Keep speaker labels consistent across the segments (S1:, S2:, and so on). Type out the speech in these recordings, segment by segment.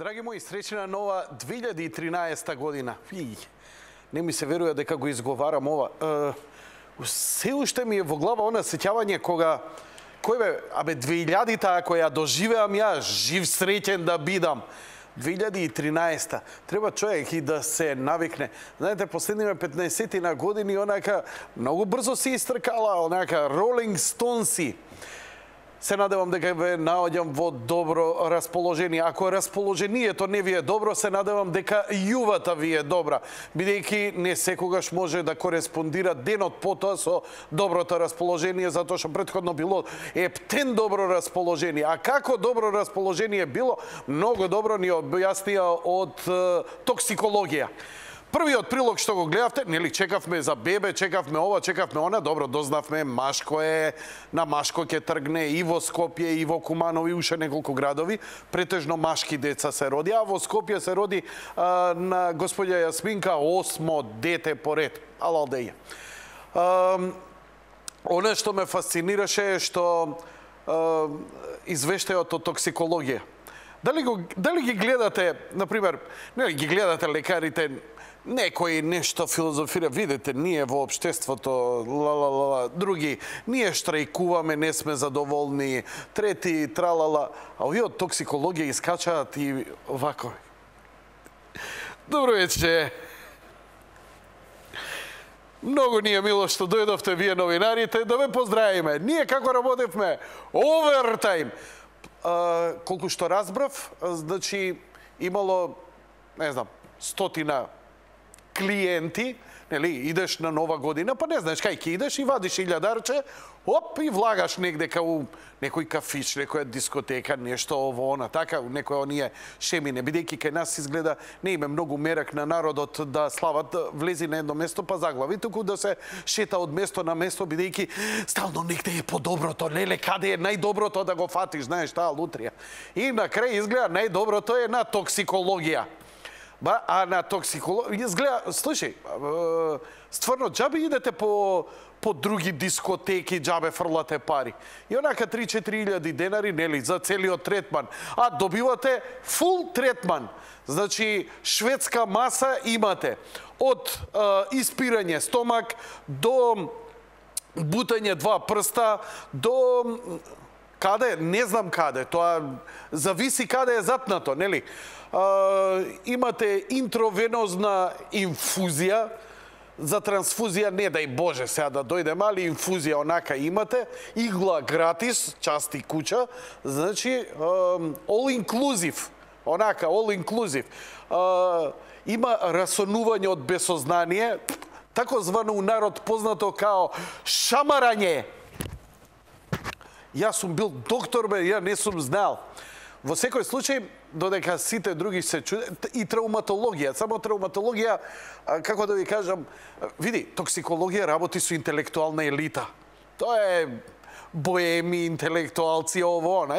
S1: Драги мои, среќна нова 2013 година. Не ми се верува дека го изговарам ова. Се уште ми е во глава она сеќавање кога кој бе, 2000-та која ја доживеам ја, жив среќен да бидам. 2013-та. Треба човек и да се навикне. Знаете, последниве 15 години онака многу брзо се истркала, онака Rolling Stones-и. Се надевам дека ве наоѓам во добро расположение. Ако расположението не ви е добро, се надевам дека јувата ви е добра, бидејќи не секогаш може да кореспондира денот потоа со доброто расположение, затоа што претходно било ептен добро расположение. А како добро расположение било, многу добро ни објаснија од токсикологија. Првиот прилог што го гледавте, нели, чекавме за бебе, чекавме ова, чекавме она, добро, дознавме, Машко е, на Машко ќе тргне и во Скопје, и во Куманови, уште неколку градови, претежно машки деца се роди, а во Скопје се роди на господја Јасминка 8-мо дете поред, алалдеја. Оно што ме фасцинираше е што извештајот од токсикологија. Дали ги гледате, например, не ги гледате лекарите, некои нешто филозофира, видите, ние во општеството, други, ние штрајкуваме, не сме задоволни, трети, тралала, а овие од токсикологија искачаат и вако. Добро вече. Многу ни е мило што дојдовте вие новинарите, да ве поздравиме. Ние како работевме овертајм. Колку што разбрав, значи имало, не знам, 100 клиенти, нели, идеш на нова година, па не знаеш кај ќе идеш и вадиш 1000-дарче, оп, и влагаш негде кај некој кафич, некоја дискотека, нешто ово, она, така, некој оние шемине, бидејќи кај нас изгледа не име многу мерак на народот да слават, влези на едно место па заглави, туку да се шета од место на место, бидејќи стално негде е подоброто, леле, каде е најдоброто да го фатиш, знаеш, таа лутрија. И на крај изгледа најдоброто е на токсикологија. А на токсикологија, изгледа, слушај, стварно, џабе идете по други дискотеки, џабе фрлате пари. И онака 3-4 илјади денари, нели, за целиот третман. А добивате фул третман. Значи, шведска маса имате. Од испирање стомак, до бутање 2 прста, до каде, не знам каде, тоа зависи каде е запнато, нели? Имате интровенозна инфузија, за трансфузија не дај Боже сега да дојдем, али инфузија онака имате, игла гратис, части куќа, значи all inclusive, онака all inclusive. Има расонување од безсознание, тако звано у народ познато као шамарање. Јас сум бил доктор, бе, ја не сум знал. Во секој случај, додека сите други се чудат, и травматологија, само травматологија, како да ви кажам, види, токсикологија работи со интелектуална елита. Тоа е боеми, интелектуалци, ово, она.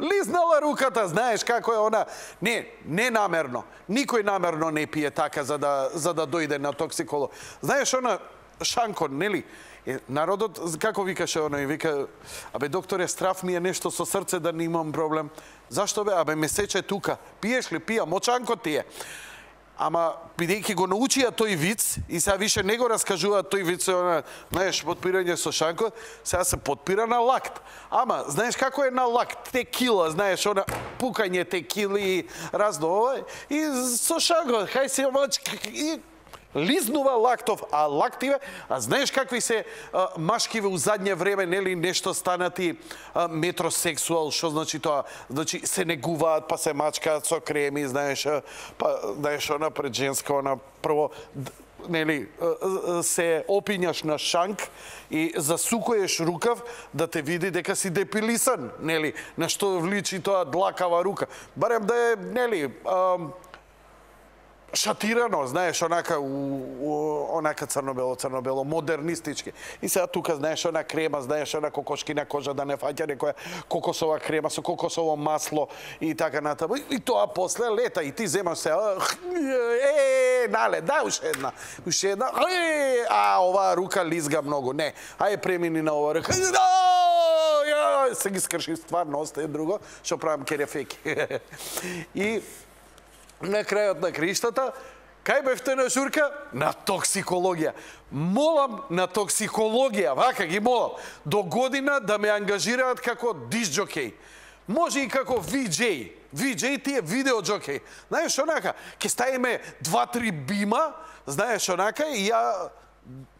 S1: Лизнала руката, знаеш како е она. Не намерно. Никој намерно не пие така за да дојде на токсиколог. Знаеш, она, Шанко, нели? Народот, како викаше оној, вика, абе докторе, страв ми е нешто со срце да не имам проблем. Зашто бе? Абе ме сече тука. Пиеш ли? Пија, мочанко ти е. Ама, бидејќи го научија тој виц, и сега више не го раскажуваат тој виц, знаеш, подпирање со шанко, сега се подпира на лакт. Ама, знаеш како е на лакт? Текила, знаеш, она, пукање текили, разно ова, и со шанко, хај се мачка, лизнува лактов, а лактиве, а знаеш какви се машкиве у задње време, нели, нешто станати метросексуал, што значи тоа? Значи, се негуваат, па се мачкаат со креми, знаеш, па, знаеш, она пред женска, она прво, нели, се опињаш на шанк и засукоеш рукав да те види дека си депилисан, нели, на што вличи тоа длакава рука. Барем да е, нели, шатирано, знаеш, онака црно-бело, модернистички. И сега тука, знаеш, она крема, знаеш, она кокошкина кожа да не фаќа некоја кокосова крема со кокосово масло и така натаму. И тоа после лета и ти земаш се, нале, да, уште една, а оваа рука лизга многу, не, ајде премини на оваа рука, се ги скрши стварно, остае друго, што правам керефеки. И на крајот на криштата, кај бевте на журка? На токсикологија. Молам на токсикологија, вака ги молам, до година да ме ангажираат како дисџокеј. Може и како VJ. VJ ти е видео джокеј. Знаеш онака, ќе ставиме 2-3 бима, знаеш онака, и ја...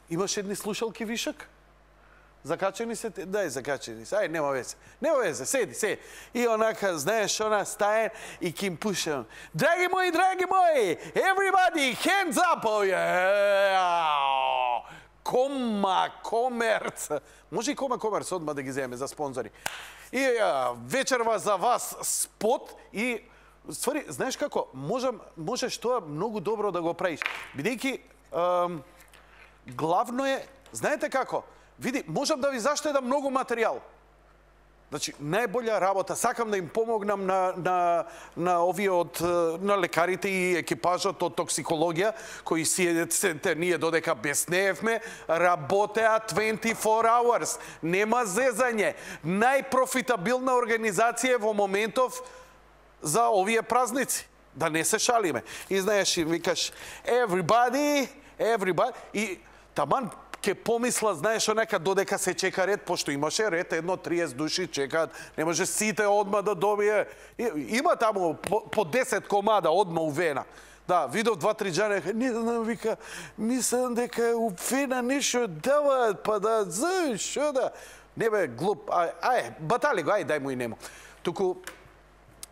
S1: Имаш едни слушалки вишак? Закачени се? Дај, закачени се. Ај, нема везе. Нема везе, седи. И онака, знаеш, она стаен и ким пушам. Драги мои, everybody, hands up! Комерц. Може и комерц одма да ги земе за спонзори. И вечерва за вас спот и ствари, знаеш како, можеш тоа многу добро да го правиш. Бидејќи главно е, знаете како, види, можам да ви заштедам многу материјал. Значи, најболја работа, сакам да им помогнам на овие на лекарите и екипажот од токсикологија, кои ние додека безнеевме, работеа 24 hours, нема зезање. Најпрофитабилна организација во моментов за овие празници. Да не се шалиме. И знаеш, викаш, everybody, и таман ке помисла, знаеш, онака додека се чека ред, пошто имаше ред, 30 души чекаат, не може сите одма да добие. Има таму по 10 комада одма увена. Да, видов 2-3 джане, не знам, вика, мислам дека увена нешто даваат, па да, зашо да? Не бе, глуп, батали го, дај му и нему. Туку,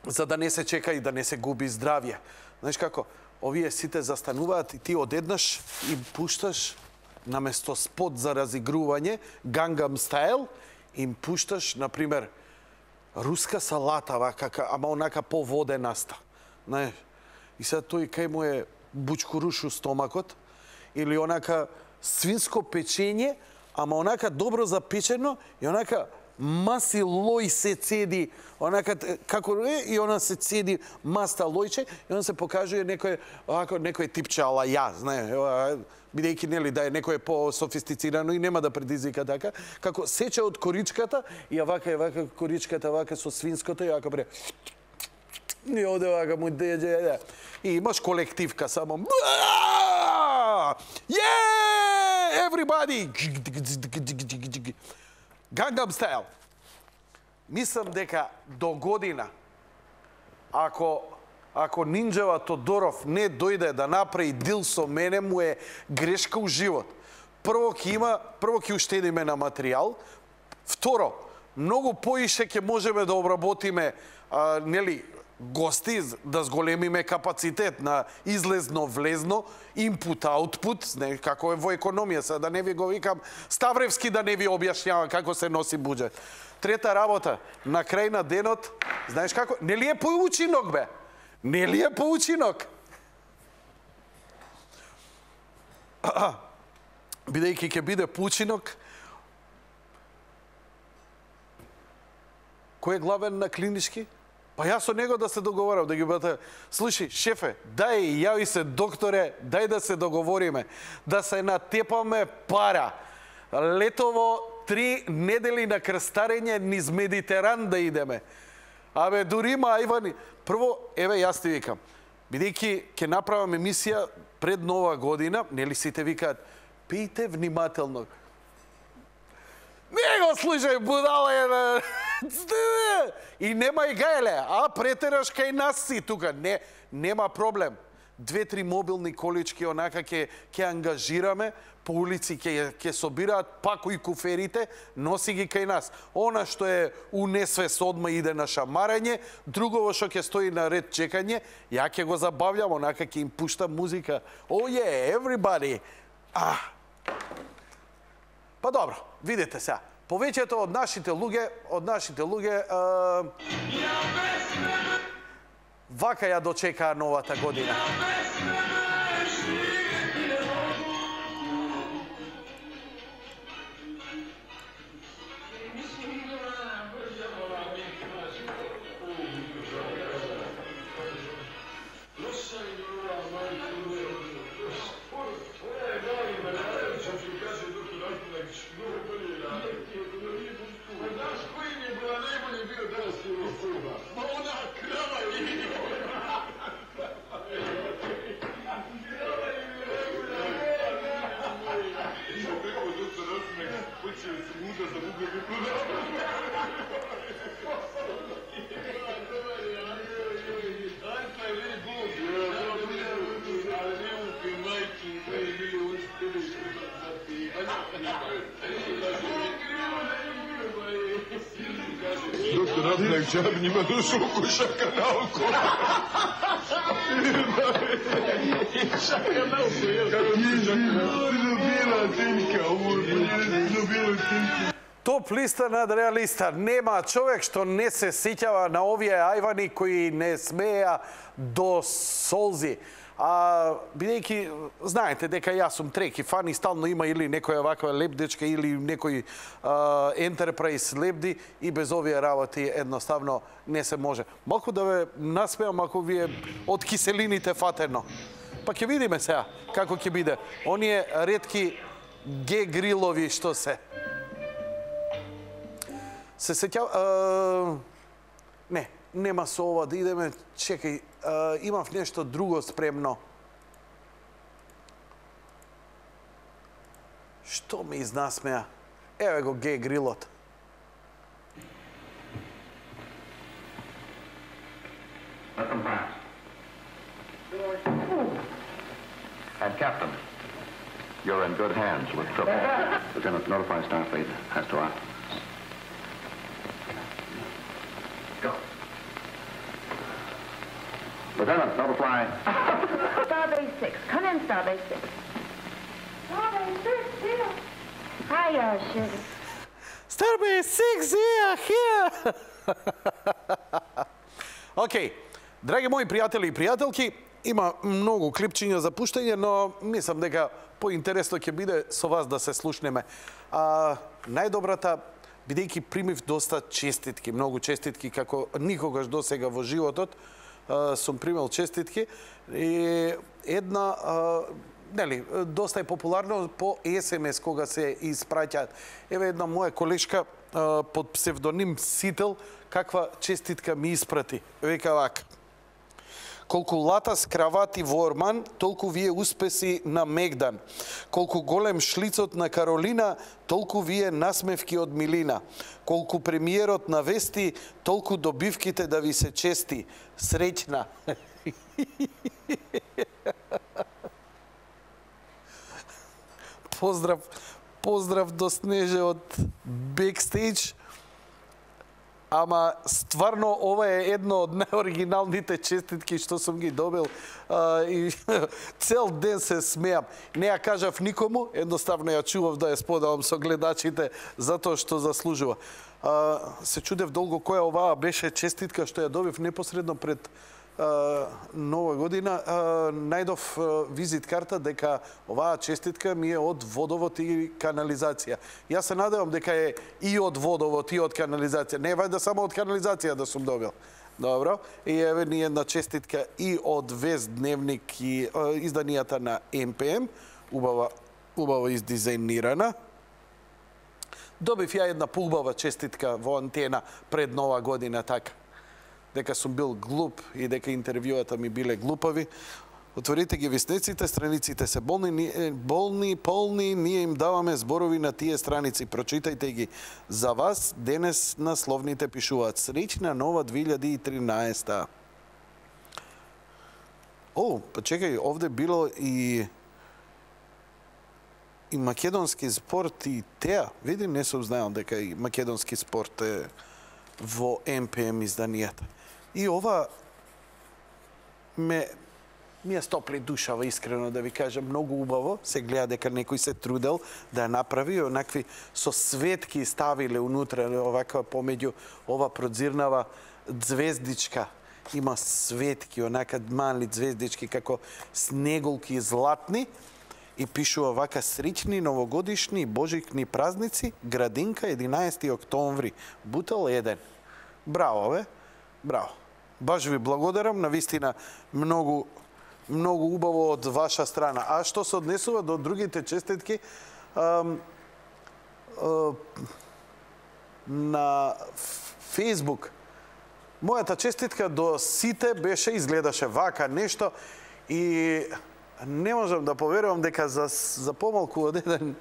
S1: за да не се чека и да не се губи здравје. Знаеш како, овие сите застануваат и ти одеднаш им пушташ наместо спот за разигрување, Gangnam Style, им пушташ, например, руска салата, ама онака поводенаста. Знаеш, и сега тој кај му е бучкуруш у стомакот, или онака свинско печење, ама онака добро запечено, и онака маси лој се цеди, онака како и она се цеди маста лојче, и он се покажува некој типче ала ја, знае, бидејќи нели да е некој по-софистицирано и нема да предизвика така, како сече од коричката и вака коричката вака со свинското и вака бре. И оде вака му деје. И имаш колективка само. Everybody! Gangnam Style. Мислам дека до година, ако Нинџава Тодоров не дојде да направи дил со мене, му е грешка у живот. Прво ќе уштедиме на материјал, второ, многу поише ќе можеме да обработиме нели гости, да зголемиме капацитет на излезно-влезно, инпут-аутпут, како е во економија, сега да не ви го викам Ставревски да не ви објаснјава како се носи буџет. Трета работа, на крај на денот, знаеш како, нели е поучинок бе? Нели е поучинок? Бидејќи ќе биде поучинок, кој е главен на клинички? Па јас со него да се договорам, да ги бата, слушай, шефе, дај, јави се докторе, дај да се договориме, да се натепаме пара. Летово 3 недели на крстарење низ Медитеран да идеме. Абе, дури има Ајвани. Прво, еве, јас ти викам, бидејќи ќе направам емисија пред Нова година, нели сите викаат, пијте внимателно. Не го слушај, будала е. И нема и гајле, претераш кај нас си тука. Нема проблем. 2-3 мобилни колички онака ќе ангажираме, по улици ќе собираат пако и куферите, носи ги кај нас. Она што е у несвес одма иде на шамарење, другово што ќе стои на ред чекање, ја ќе го забавljам, онака ќе им пуштам музика. Everybody! Па добро, видите сега. Повеќето од нашите луѓе вака ја дочекаа новата година.
S2: Доктор Абнак Джаб нима дошол коша каналку. Шаканалку, любила тенка, любила тенка.
S1: Топ листа над реалиста. Нема човек што не се сеќава на овие ајвани кои не смеја до солзи. Бидејќи, знаете дека јас сум треки фан и стално има или некоја ваква лебдечка или некој Enterprise лебди и без овие работи едноставно не се може. Малку да ве насмеам ако вие од киселините фатено. Па ќе видиме сега како ќе биде. Оние ретки грилови што се. Се сеќава... Не, нема со ова да идеме. Чекај, имав нешто друго спремно. Што ме изнасмеа? Еве го грилот.
S3: And Captain, you're in good hands with trouble. Lieutenant, notify Starfleet as to our... Go. Lieutenant, notify...
S4: Starbase 6. Come in, Starbase 6. Starbase 6, here. Hiya, sugar.
S1: Starbase 6, here. Океј, драги мои пријатели и пријателки, има многу клипчиња за пуштање, но мислам дека поинтересно ќе биде со вас да се слушнеме. Најдобрата, бидејќи примив доста честитки, многу честитки, како никогаш досега во животот, сум примел честитки и една, нели, доста е популарно по СМС кога се испраќаат. Еве една моја колешка под псевдоним Сител, каква честитка ми испрати. Века вака: колку латас кравати во Орман, толку вие успеси на Мегдан. Колку голем шлицот на Каролина, толку вие насмевки од Милина. Колку премиерот на Вести, толку добивките да ви се чести. Среќна. Поздрав до Снеже од Бекстейдж. Ама стварно ова е едно од најоригиналните честитки што сум ги добил и цел ден се смеам. Не ја кажав никому, едноставно ја чував да ја споделам со гледачите затоа што заслужува. Се чудев долго која оваа беше честитка што ја добив непосредно пред Нова година. Најдов визит карта дека оваа честитка ми е од водовод и канализација. Јас се надевам дека е и од водовод и од канализација. Не вајде само од канализација да сум добил. Добро. И еве ни една честитка и од Вест дневник и изданијата на МПМ. Убаво издизајнирана. Добив ја една поубава честитка во Антена пред Нова година, така. Дека сум бил глуп и дека интервјуата ми биле глупави. Отворите ги вестниците, страниците се болни, полни, ние им даваме зборови на тие страници. Прочитајте ги. За вас денес насловните пишуваат: Среќна нова 2013. Па чекај, овде било и македонски спорт и теа. Види, не сум знаел дека и македонски спорт е во МПМ изданијата. И ова ми ја стопли душава, искрено да ви кажам, многу убаво. Се гледа дека некој се трудел да ја направи, онакви со светки ставиле унутре, оваква помеѓу ова продзирнава звездичка. Има светки, онака мали звездички, како снеголки златни, и пишува вака: среќни новогодишни и божикни празници, Градинка, 11 октомври, Бутел 1. Браво, бе, браво. Баш ви благодарам, навистина многу убаво од ваша страна. А што се однесува до другите честитки, на Фейсбук, мојата честитка до сите беше, изгледаше вака нешто и не можам да поверувам дека за помалку од еден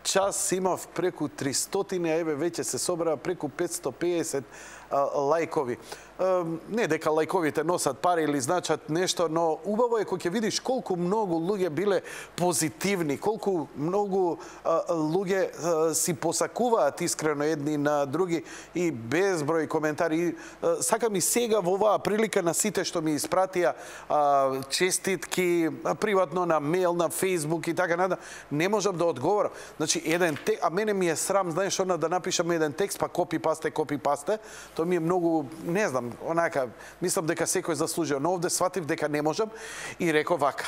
S1: час имав преку 300, а еве веќе се собраа преку 550 лајкови. Не дека лајковите носат пари или значат нешто, но убаво е кога ќе видиш колку многу луѓе биле позитивни, колку многу луѓе си посакуваат искрено едни на други и безброј коментари. Сакам и сега во оваа прилика на сите што ми испратија честитки приватно на мејл, на Facebook и така натаму, не можам да одговорам. Значи еден текст, а мене ми е срам, знаеш, да напишам еден текст па копи пасте, тоа ми е многу, не знам, онака, мислам дека секој заслужува, но овде сватив дека не можам и реков вака.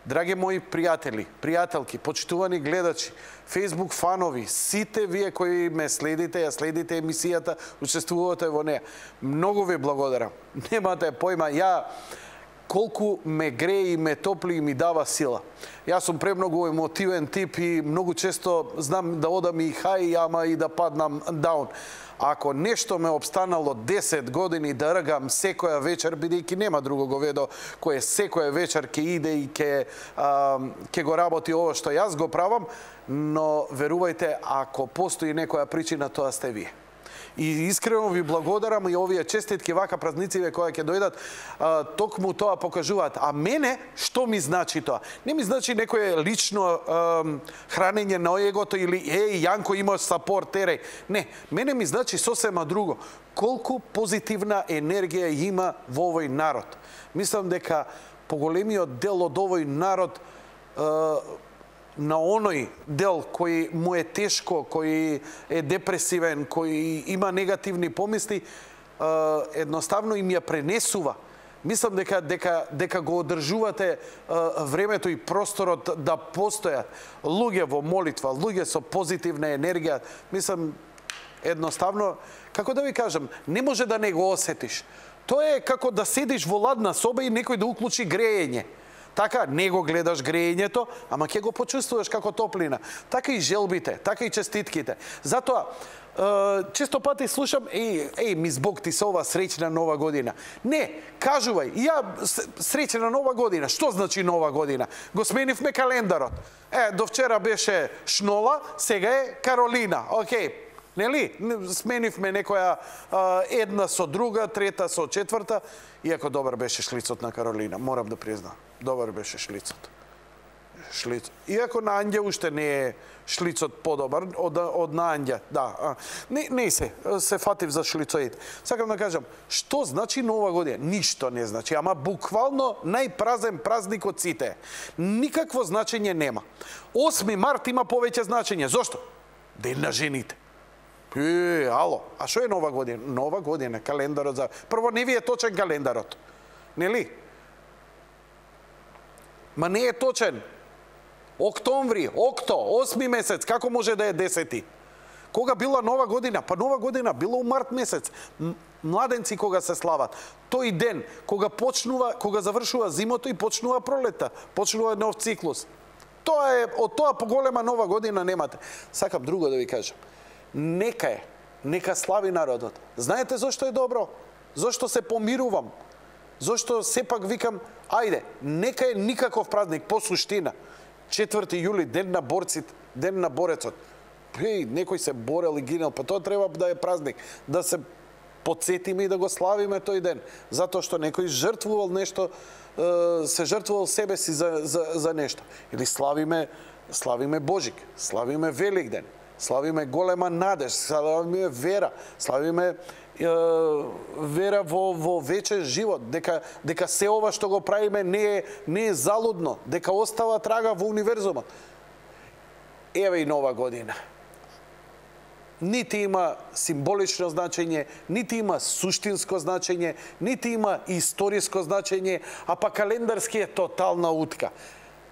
S1: Драги мои пријатели, пријателки, почитувани гледачи, Facebook фанови, сите вие кои ме следите, ја следите емисијата, учествувате во неа. Многу ви благодарам. Немате појма, ја колку ме грее и ме топли и ми дава сила. Јас сум премногу емотивен тип и многу често знам да одам и хај, ама и да паднам даун. Ако нешто ме обстанало 10 години да ргам секоја вечер, бидејќи нема друго говедо кое секоја вечер ќе иде и ќе го работи ово што јас го правам, но верувајте, ако постои некоја причина, тоа сте вие. И искрено ви благодарам и овие честитки вака празнициве кои ќе дојдат, токму тоа покажуваат. А мене, што ми значи тоа? Не ми значи некое лично хранење на егото или Јанко имаш сапорт, тереј. Не, мене ми значи сосема друго. Колку позитивна енергија има во овој народ. Мислам дека поголемиот дел од овој народ на оној дел кој му е тешко, кој е депресивен, кој има негативни помисли, едноставно им ја пренесува. Мислам дека го одржувате времето и просторот да постојат луѓе во молитва, луѓе со позитивна енергија. Мислам, едноставно, како да ви кажам, не може да не го осетиш. Тоа е како да седиш во ладна соба и некој да уклучи греење. Така, не го гледаш греењето, ама ќе го почувствуваш како топлина. Така и желбите, така и честитките. Затоа, често пати слушам, мис Бог ти се ова среќна нова година. Не, кажувај, ја среќна нова година. Што значи нова година? Го сменивме календарот. До вчера беше Шнола, сега е Каролина. Океј. Нели? Сменивме некоја една со друга, трета со четврта. Иако добар беше шлицот на Каролина, морам да признам. Добар беше шлицот. Иако на Анѓа уште не е шлицот подобар од на Анѓа. Да. Не се фатив за шлицоите. Сакам да кажам, што значи нова година? Ништо не значи, ама буквално најпразен празник од сите. Никакво значење нема. 8 март има повеќе значење. Зошто? Ден на жените. Ало, а што е нова година? Нова година, календарот за... Прво, не ви е точен календарот. Нели? Ма не е точен. Октомври, 8 месец, како може да е 10? Кога била нова година? Па нова година била у март месец. Младенци кога се слават. Тој ден, кога завршува зимото и почнува пролета, почнува нов циклус. Тоа е, од тоа поголема нова година немате. Сакам друго да ви кажам. Нека слави народот. Знаете зошто е добро? Зошто се помирувам? Зошто сепак викам, ајде, нека е никаков празник, по суштина. 4 јули, ден на борците, ден на борецот. Некој се борел и гинел, па тоа треба да е празник. Да се подсетиме и да го славиме тој ден. Затоа што некој жртвувал нешто, се жртвувал себе си за нешто. Или славиме Божик, славиме Великден. Славиме голема надеж, славиме вера, славиме вера во вечен живот, дека се ова што го правиме не е залудно, дека остава трага во универзумот. Еве и нова година. Нити има символично значење, нити има суштинско значење, нити има историско значење, а па календарски е тотална утка.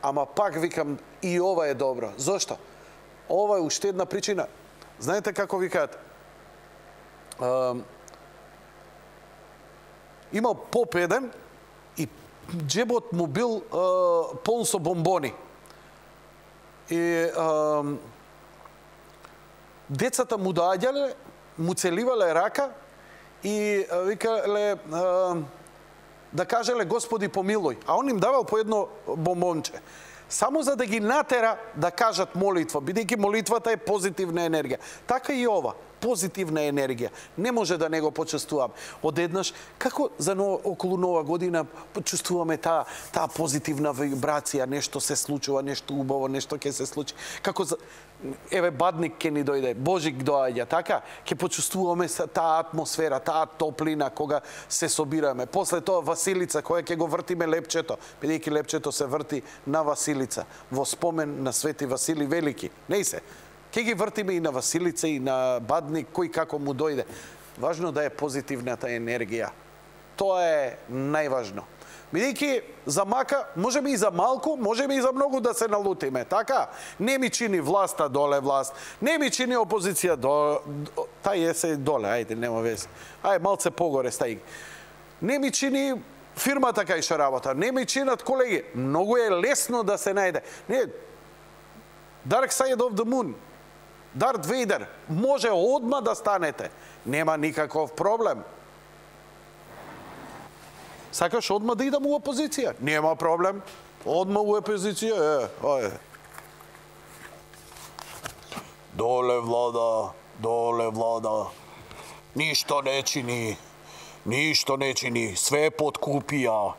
S1: Ама пак викам, и ова е добро. Зошто? Ова е уште една причина. Знаете како викаат? Имал поп еден и джебот му бил полн со бомбони. И децата му доаѓале, му целивале рака и викале да кажеле Господи помилуј, а он им давал по едно бомбонче. само за да ги натера да кажат молитва, бидејќи молитвата е позитивна енергија. Така и ова, позитивна енергија. Не може да не го почувствувам. Одеднаш, како за околу Нова година почувствуваме таа позитивна вибрација, нешто се случува, нешто убаво, нешто ќе се случи. Како за еве Бадник ќе ни дојде, Божик доаѓа, така? Ќе почувствуваме таа атмосфера, таа топлина кога се собираме. После тоа Василица, која ќе го вртиме лепчето, бидејќи лепчето се врти на Василица, во спомен на Свети Васили Велики. Не се. Ќе ги вртиме и на Василица и на Бадник, кој како му дојде. Важно да е позитивната енергија. Тоа е најважно. Бидејќи за мака, можеме и за малку, можеме и за многу да се налутиме, така? Не ми чини власта доле власт, не ми чини опозиција тај е се доле, ајде, нема вез. Ајде, малце погоре стај. Не ми чини фирмата кај што работа, не ми чинат колеги. Многу е лесно да се најде. Не, Dark Side of the Moon, Дарт Вейдер, може одма да станете. Нема никаков проблем. Сакаш одма да идам у опозиција? Нема проблем. Одма у опозиција, ајде. Доле влада. Ништо не чини. Ништо не чини. Све подкупија.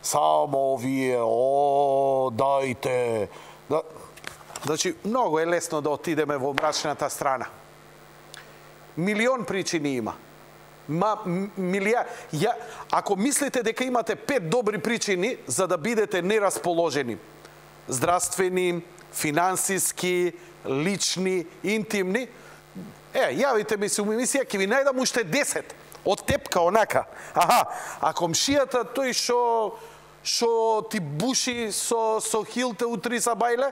S1: Само вие, дајте. Значи, многу е лесно да отидеме во мрачната страна. Милион причини има. Ако мислите дека имате 5 добри причини за да бидете нерасположени, здравствени, финансиски, лични, интимни, јавите ми се у емисија, ќе ви најдам уште 10 од тепка онака. А комшијата тој што ти буши со хилте утри са бајле,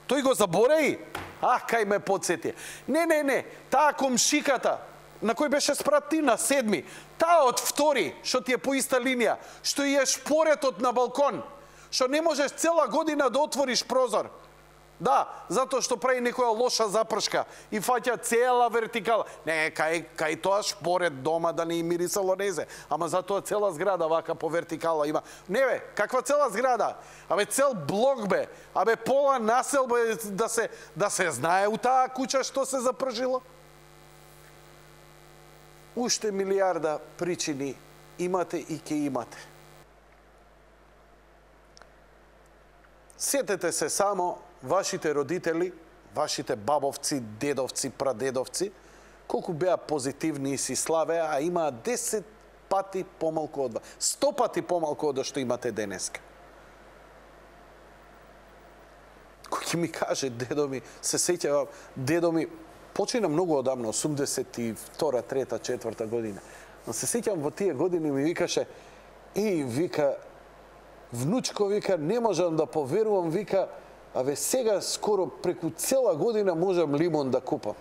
S1: тој го забореи. Кај ме подсети. Не, таа комшиката на кој беше спрат ти на 7, таа од 2, што ти е по иста линија, што е шпоретот на балкон, што не можеш цела година да отвориш прозор. Да, затоа што прави некоја лоша запршка и фаќа цела вертикала. Не, кај тоа шпорет дома да не мирисало незе, ама затоа цела зграда вака по вертикала има. Не бе, каква цела зграда? Абе цел блок бе, абе пола населба да се знае у таа куќа што се запржило. Уште милиарда причини имате и ќе имате. Сетете се само вашите родители, вашите бабовци, дедовци, прадедовци, колку беа позитивни и си славеа, а имаа 10 пати помалку од вас, 100 пати помалку од што имате денеска. Кој ќе ми каже, дедо ми, се сеќава, дедо ми, почина многу одамно, 82, 3, 4 година. Но се сеќавам во тие години ми викаше, вика, внучко, вика, не можам да поверувам, вика, аве сега скоро преку цела година можам лимон да купам.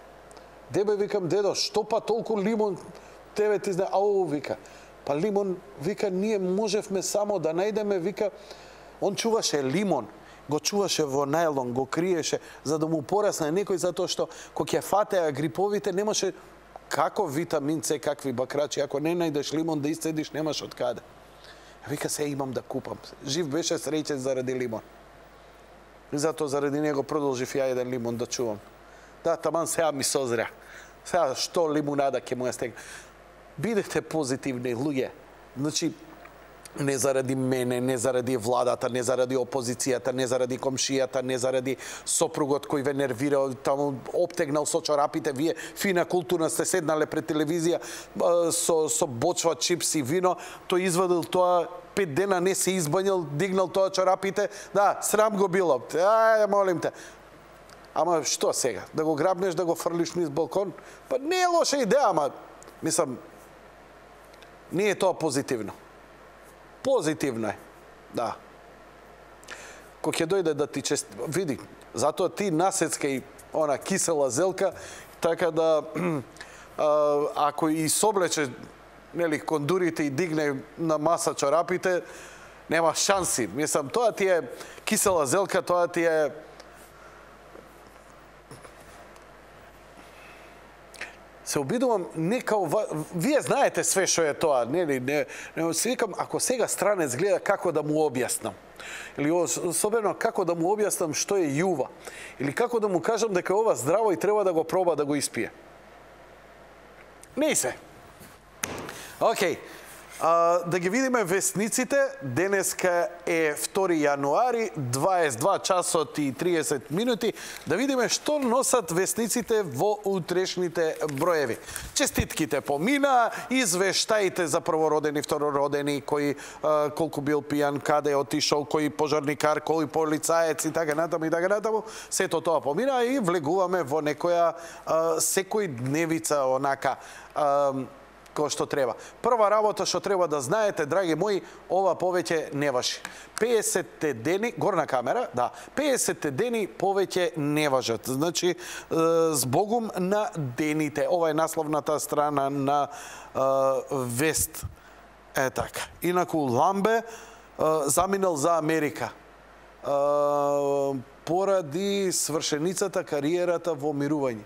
S1: Дебе, викам, дедо, што па толку лимон тебе ти знае? Вика, па лимон, вика, ние можевме само да најдеме, вика, он чуваше лимон, го чуваше во најлон, го криеше, за да му порасне некој, затоа што кога ќе фатеа гриповите, немаше како витамин С, какви бакрачи, ако не најдеш лимон да исцедиш, немаш од каде. Вика, се имам да купам. Жив беше среќен заради лимон. И затоа заради него продолжив ја еден лимон да чувам. Да, таман сега ми созря. Сега што лимунада ќе му ја стегна. Бидете позитивни луѓе. Значи, не заради мене, не заради владата, не заради опозицијата, не заради комшијата, не заради сопругот кој ве нервира, таму обтегнал со чорапите, вие фина културна сте седнале пред телевизија со бочва чипси и вино, тој извадил тоа 5 дена не се избањал, дигнал тоа чорапите, да, срам го било. Молим те. Ама што сега? Да го грабнеш, да го фрлиш низ балкон? Па не е лоша идеја, ама мислам, не е тоа позитивно. Позитивно е, да. Кога ќе дојде да ти види, затоа ти насецкај она кисела зелка, така да ако и соблече кондурите и дигне на маса чорапите, нема шанси. Мислам, тоа ти е кисела зелка, тоа ти е се обидувам нека вие знаете све што е тоа, нели, не се викам ако сега странец гледа како да му објаснам. Или особено како да му објаснам што е јува. Или како да му кажам дека ова здраво и треба да го проба да го испие. Не се. Океј. Да ги видиме вестниците. Денеска е 2 јануари, 22 часот и 30 минути. Да видиме што носат вестниците во утрешните броеви. Честитките помина, извештаите за првородени, второродени, кој колку бил пијан, каде отишол, кој пожарникар, кој полицаец и така натаму. Сето тоа помина и влегуваме во некоја секојдневица онака кој што треба. Прва работа што треба да знаете, драги мои, ова повеќе не важи. 50 дени, горна камера, да, 50 дени повеќе не важат. Значи, збогум на дените. Ова е насловната страна на Вест. Е така. Инаку Ламбе заминал за Америка. Поради свршеницата кариерата во мирување.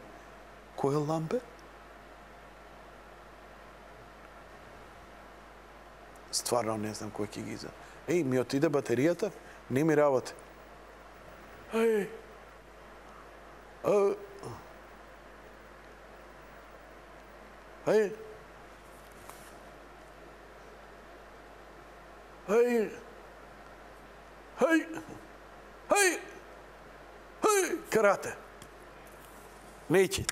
S1: Кој е Ламбе? Стварно не знам кој ќе ги за. Еј, ми отиде батеријата, не ми работи. Еј. Еј. Еј. Еј. Еј. Еј. Карате. Неќе.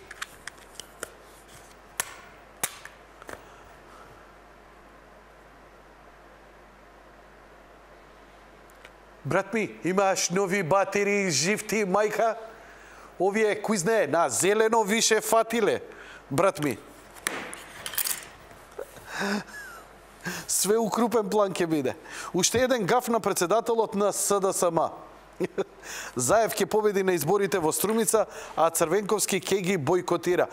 S1: Брат ми, имаш нови батерии, живти, мајка? Овие, кој знае, на зелено више фатиле, брат ми. Све укрупен план ќе биде. Уште еден гаф на председателот на СДСМ. Заев ќе победи на изборите во Струмица, а Црвенковски ќе ги бойкотира.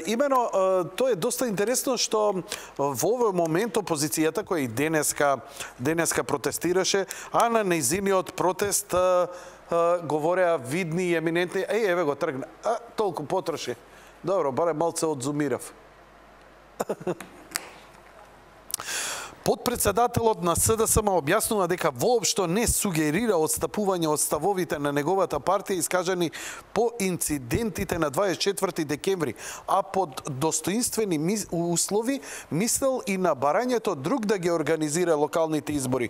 S1: Имено, тоа е доста интересно што во овој момент опозицијата, која и денеска протестираше, а на нејзиниот протест говореа видни и еминентни... Еве го тргна. Толку потроши. Добро, барем малце одзумирав. Подпредседателот на СДСМ објаснува дека воопшто не сугерира отстапување од ставовите на неговата партија искажани по инцидентите на 24 декември, а под достоинствени услови мислел и на барањето друг да ги организира локалните избори.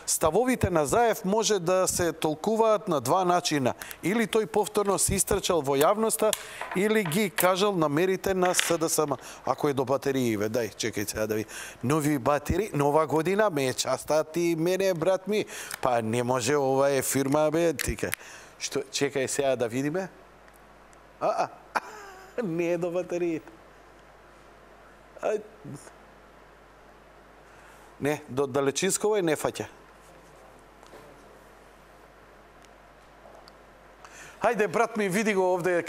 S1: Ставовите на Заев може да се толкуваат на два начина. Или тој повторно се истрчал во јавноста, или ги кажал намерите на СДСМ. Ако е до батерии, дај, чекај сега да ви. Нови батерии, нова година ме часта ти мене, брат ми. Па не може, ова е фирма, бе, тика. Што, чекај сега да видиме. Не е до батериите. Не, до Далечинскова не фаќа. Хајде, брат ми, види го овде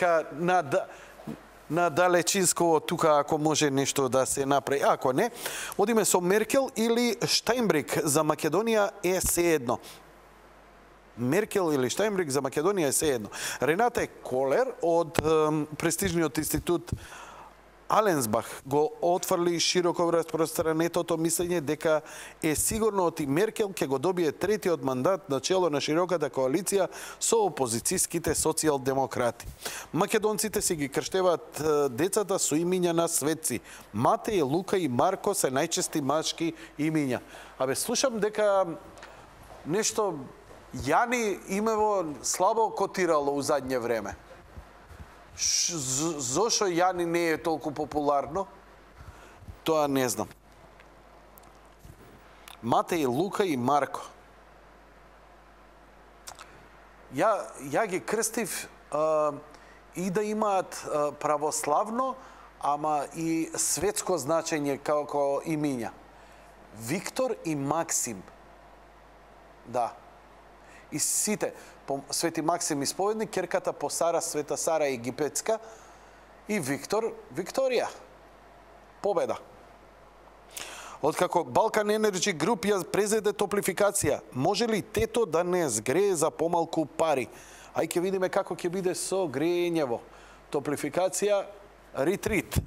S1: на Далечинско, тука ако може нешто да се направи. Ако не, одиме со Меркел или Штајнбрик за Македонија е сеедно. Меркел или Штајнбрик за Македонија е сеедно. Рената Колер од престижниот институт Аленсбах го отфрли широко распространетото мислење дека е сигурно оти Меркел ќе го добие третиот мандат на чело на широката коалиција со опозицијските социјалдемократи. Македонците си ги крштеваат децата со имиња на светци. Матеј, Лука и Марко се најчести машки имиња. Абе, слушам дека нешто Јани имево слабо котирало у задње време. Зошо Јани не е толку популарно? Тоа не знам. Матеј, Лука и Марко. Ја ги крстив и да имаат православно, ама и светско значење како имиња. Виктор и Максим. Да. И сите, Свети Максим исповедник, керката по Сара, Света Сара египетска и Виктор, Викторија. Победа. Откако Балкан Енерджи Груп ја презеде топлификација, може ли тето да не згрее за помалку пари? Ај ќе видиме како ќе биде со грејењево. Топлификација, ретрит.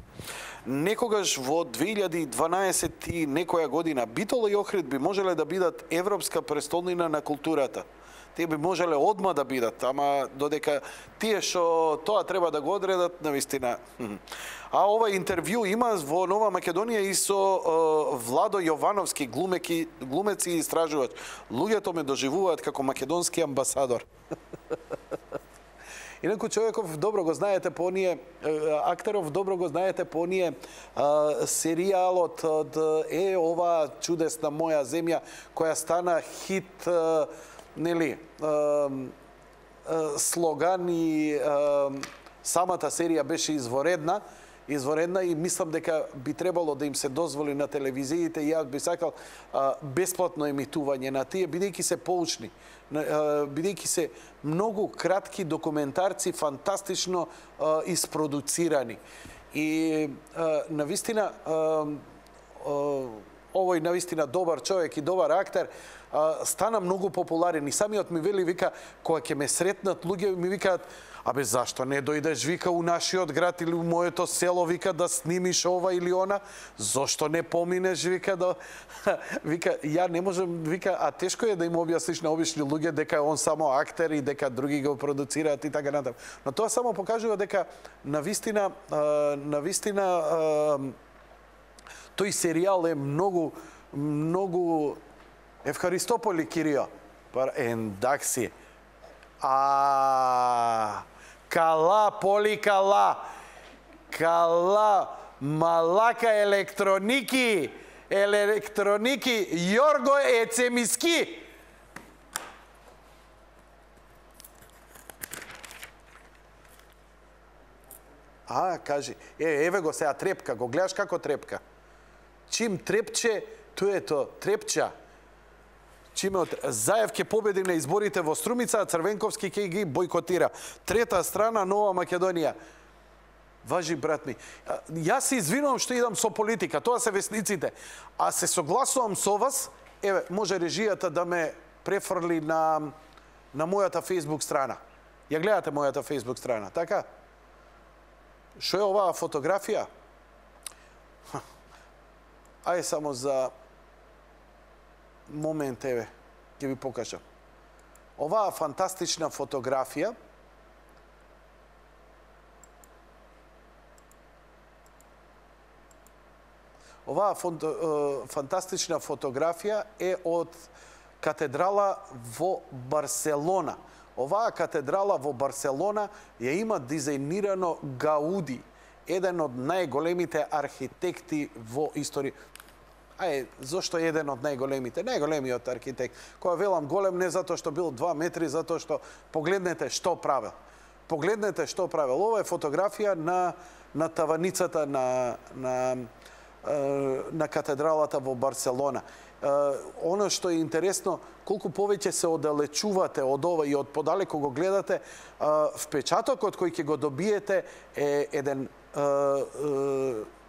S1: Некогаш во 2012 и некоја година Битола и Охрид би можеле да бидат европска престолнина на културата. Тие би можеле одма да бидат, ама додека тие што тоа треба да го одредат, навистина. А ова интервју има во Нова Македонија и со Владо Јовановски, глумец и истражувач. Луѓето ме доживуваат како македонски амбасадор. Инаку човеков добро го знаете по оние, актеров добро го знаете по оние серијалот од ова чудесна моја земја, која стана хит, нели, слоган и самата серија беше изворедна и мислам дека би требало да им се дозволи на телевизиите и јас би сакал бесплатно емитување на тие, бидејќи се поучни, бидејќи се многу кратки документарци, фантастично isproducirani. И навистина овој навистина добар човек и добар актер стана многу популарен и самиот ми вели, вика, кога ќе ме сретнат луѓе ми викаат: абе зашто не дојдеш, вика, у нашиот град или у моето село, вика, да снимиш ова или она, зошто не поминеш, вика, да... вика, ја не можем, вика, а тешко е да им објасниш на обични луѓе дека он само актер и дека други го продуцираат и така натаму. Но тоа само покажува дека навистина тој серијал е многу Евхаристополи Кирио. Ендакси. Кала, поликала, кала, малака електроники, Јорго Ецемиски. Кажи, еве го сега трепка, го гледаш како трепка. Чим трепче, туето трепча. Чиме Заев ќе победи на изборите во Струмица, а Црвенковски ќе ги бойкотира. Трета страна, Нова Македонија. Важи, брат ми. Јас се извинувам што идам со политика, тоа се весниците. А се согласувам со вас, еве, може режијата да ме префрли на мојата Facebook страна. Ја гледате мојата Facebook страна, така? Што е оваа фотографија? Ајде само за момент, еве, ќе ви покажам. Оваа фантастична фотографија е од катедрала во Барселона. Оваа катедрала во Барселона ја има дизајнирано Гауди, еден од најголемите архитекти во историја. Зошто еден од најголемите? Најголемиот архитект. Кога велам голем, не затоа што бил 2 метри, затоа што погледнете што правел. Погледнете што правел. Ова е фотографија на таваницата на катедралата во Барселона. Оно што е интересно, колку повеќе се оддалечувате од ова и од подалеку го гледате, впечатокот кој ќе го добиете е еден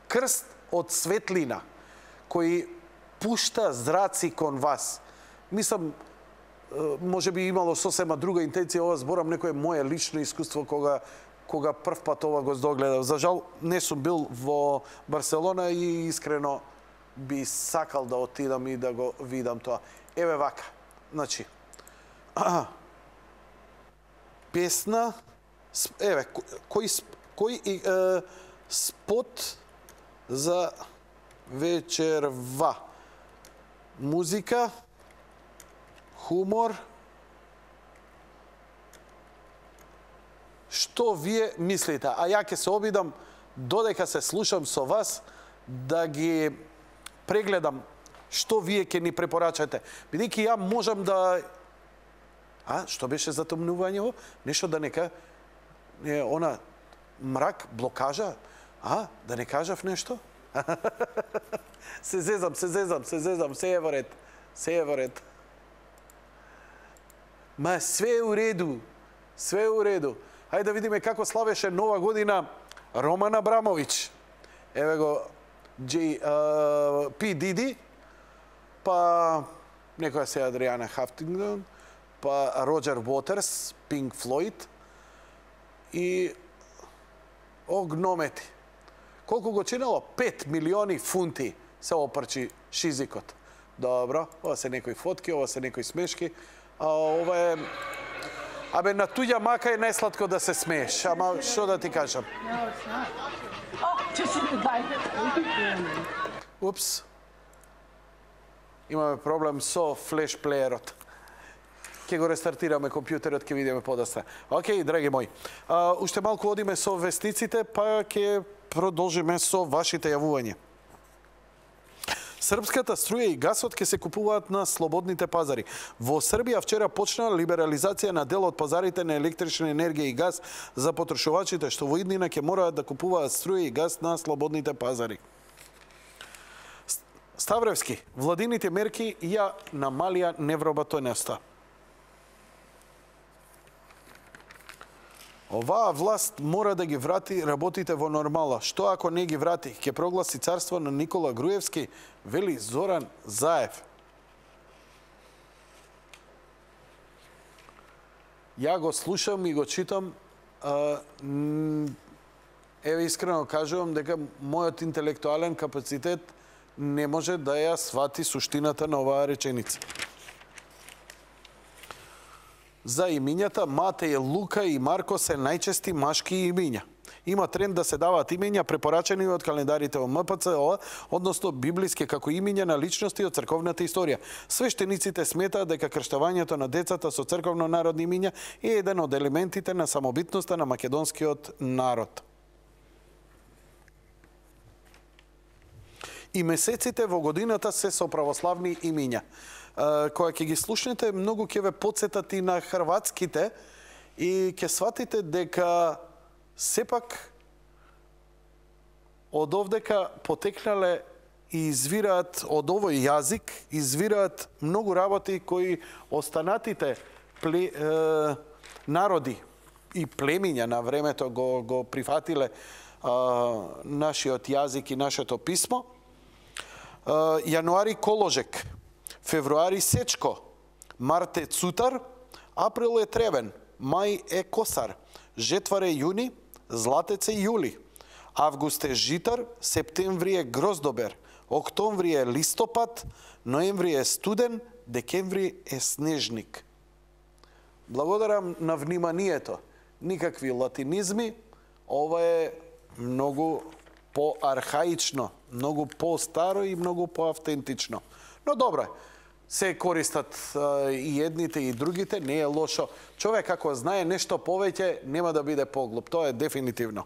S1: крст од светлина кој пушта зраци кон вас. Мислам, може би имало сосема друга интенција, ова зборам некое моје лично искуство кога прв пат ова го догледав. За жал, не сум бил во Барселона и искрено би сакал да отидам и да го видам тоа. Еве вака. Значи, песна, еве, кој спот за вечерва. Музика, хумор. Што вие мислите? А ја ќе се обидам, додека се слушам со вас, да ги прегледам што вие ќе ни препорачате. Бидејќи ја можам да... што беше затомнувањево? Нешто да нека... Она мрак, блокажа? Да не кажав нешто? Се зезам, се е во ред. Ма све е у реду. Хајде да видиме како славеше Нова година Роман Абрамовиќ. Еве го P. Diddy, па некоја се Адриана Хафтингтон, па Роджер Уотерс, Pink Floyd и гномети. Колку го чинело? 5 милиони фунти се опрчи шизикот. Добро, ова се некои фотки, ова се некои смешки. А ова е... Абе, на туѓа мака е најсладко да се смееш, ама што да ти кажам? Упс. Имаме проблем со флеш плеерот. Ке го рестартираме компјутерот, ке видиме подоста. Океј, драги мои. Уште малку одиме со вестниците, па ке продолжиме со вашите јавувања. Српската струја и гасот ке се купуваат на слободните пазари. Во Србија вчера почна либерализација на дел од пазарите на електрична енергија и газ за потрошувачите, што во иднина ке мораат да купуваат струја и газ на слободните пазари. Ставревски, владините мерки ја намалија невработеноста. Оваа власт мора да ги врати работите во нормала. Што ако не ги врати? Ке прогласи царство на Никола Груевски, вели Зоран Заев. Ја го слушам и го читам. Еве искрено кажувам дека мојот интелектуален капацитет не може да ја свати суштината на оваа реченица. За имињата Матеј, Лука и Марко се најчести машки имиња. Има тренд да се даваат имиња препорачени од календарите во МПЦО, односно библиски како имиња на личности од црковната историја. Свештениците сметаат дека крштавањето на децата со црковно-народни имиња е еден од елементите на самобитноста на македонскиот народ. И месеците во годината се со православни имиња. Кога ќе ги слушнете, многу ќе ве подсетат и на хрватските и ќе сватите дека сепак од овдека потекнале и извираат од овој јазик, извираат многу работи кои останатите народи и племиња на времето го прифатиле нашиот јазик и нашето писмо. Јануари Коложек, февруари Сечко, март е Цутар, април е Тревен, мај е Косар, жетвар е Јуни, златец е Јули, август е Житар, септември е Гроздобер, октомври е Листопад, ноември е Студен, декември е Снежник. Благодарам на вниманието. Никакви латинизми, ова е многу по-архаично, многу по-старо и многу по-автентично. Но добро, се користат и едните и другите, не е лошо. Човек ако знае нешто повеќе, нема да биде поглуп, тоа е дефинитивно.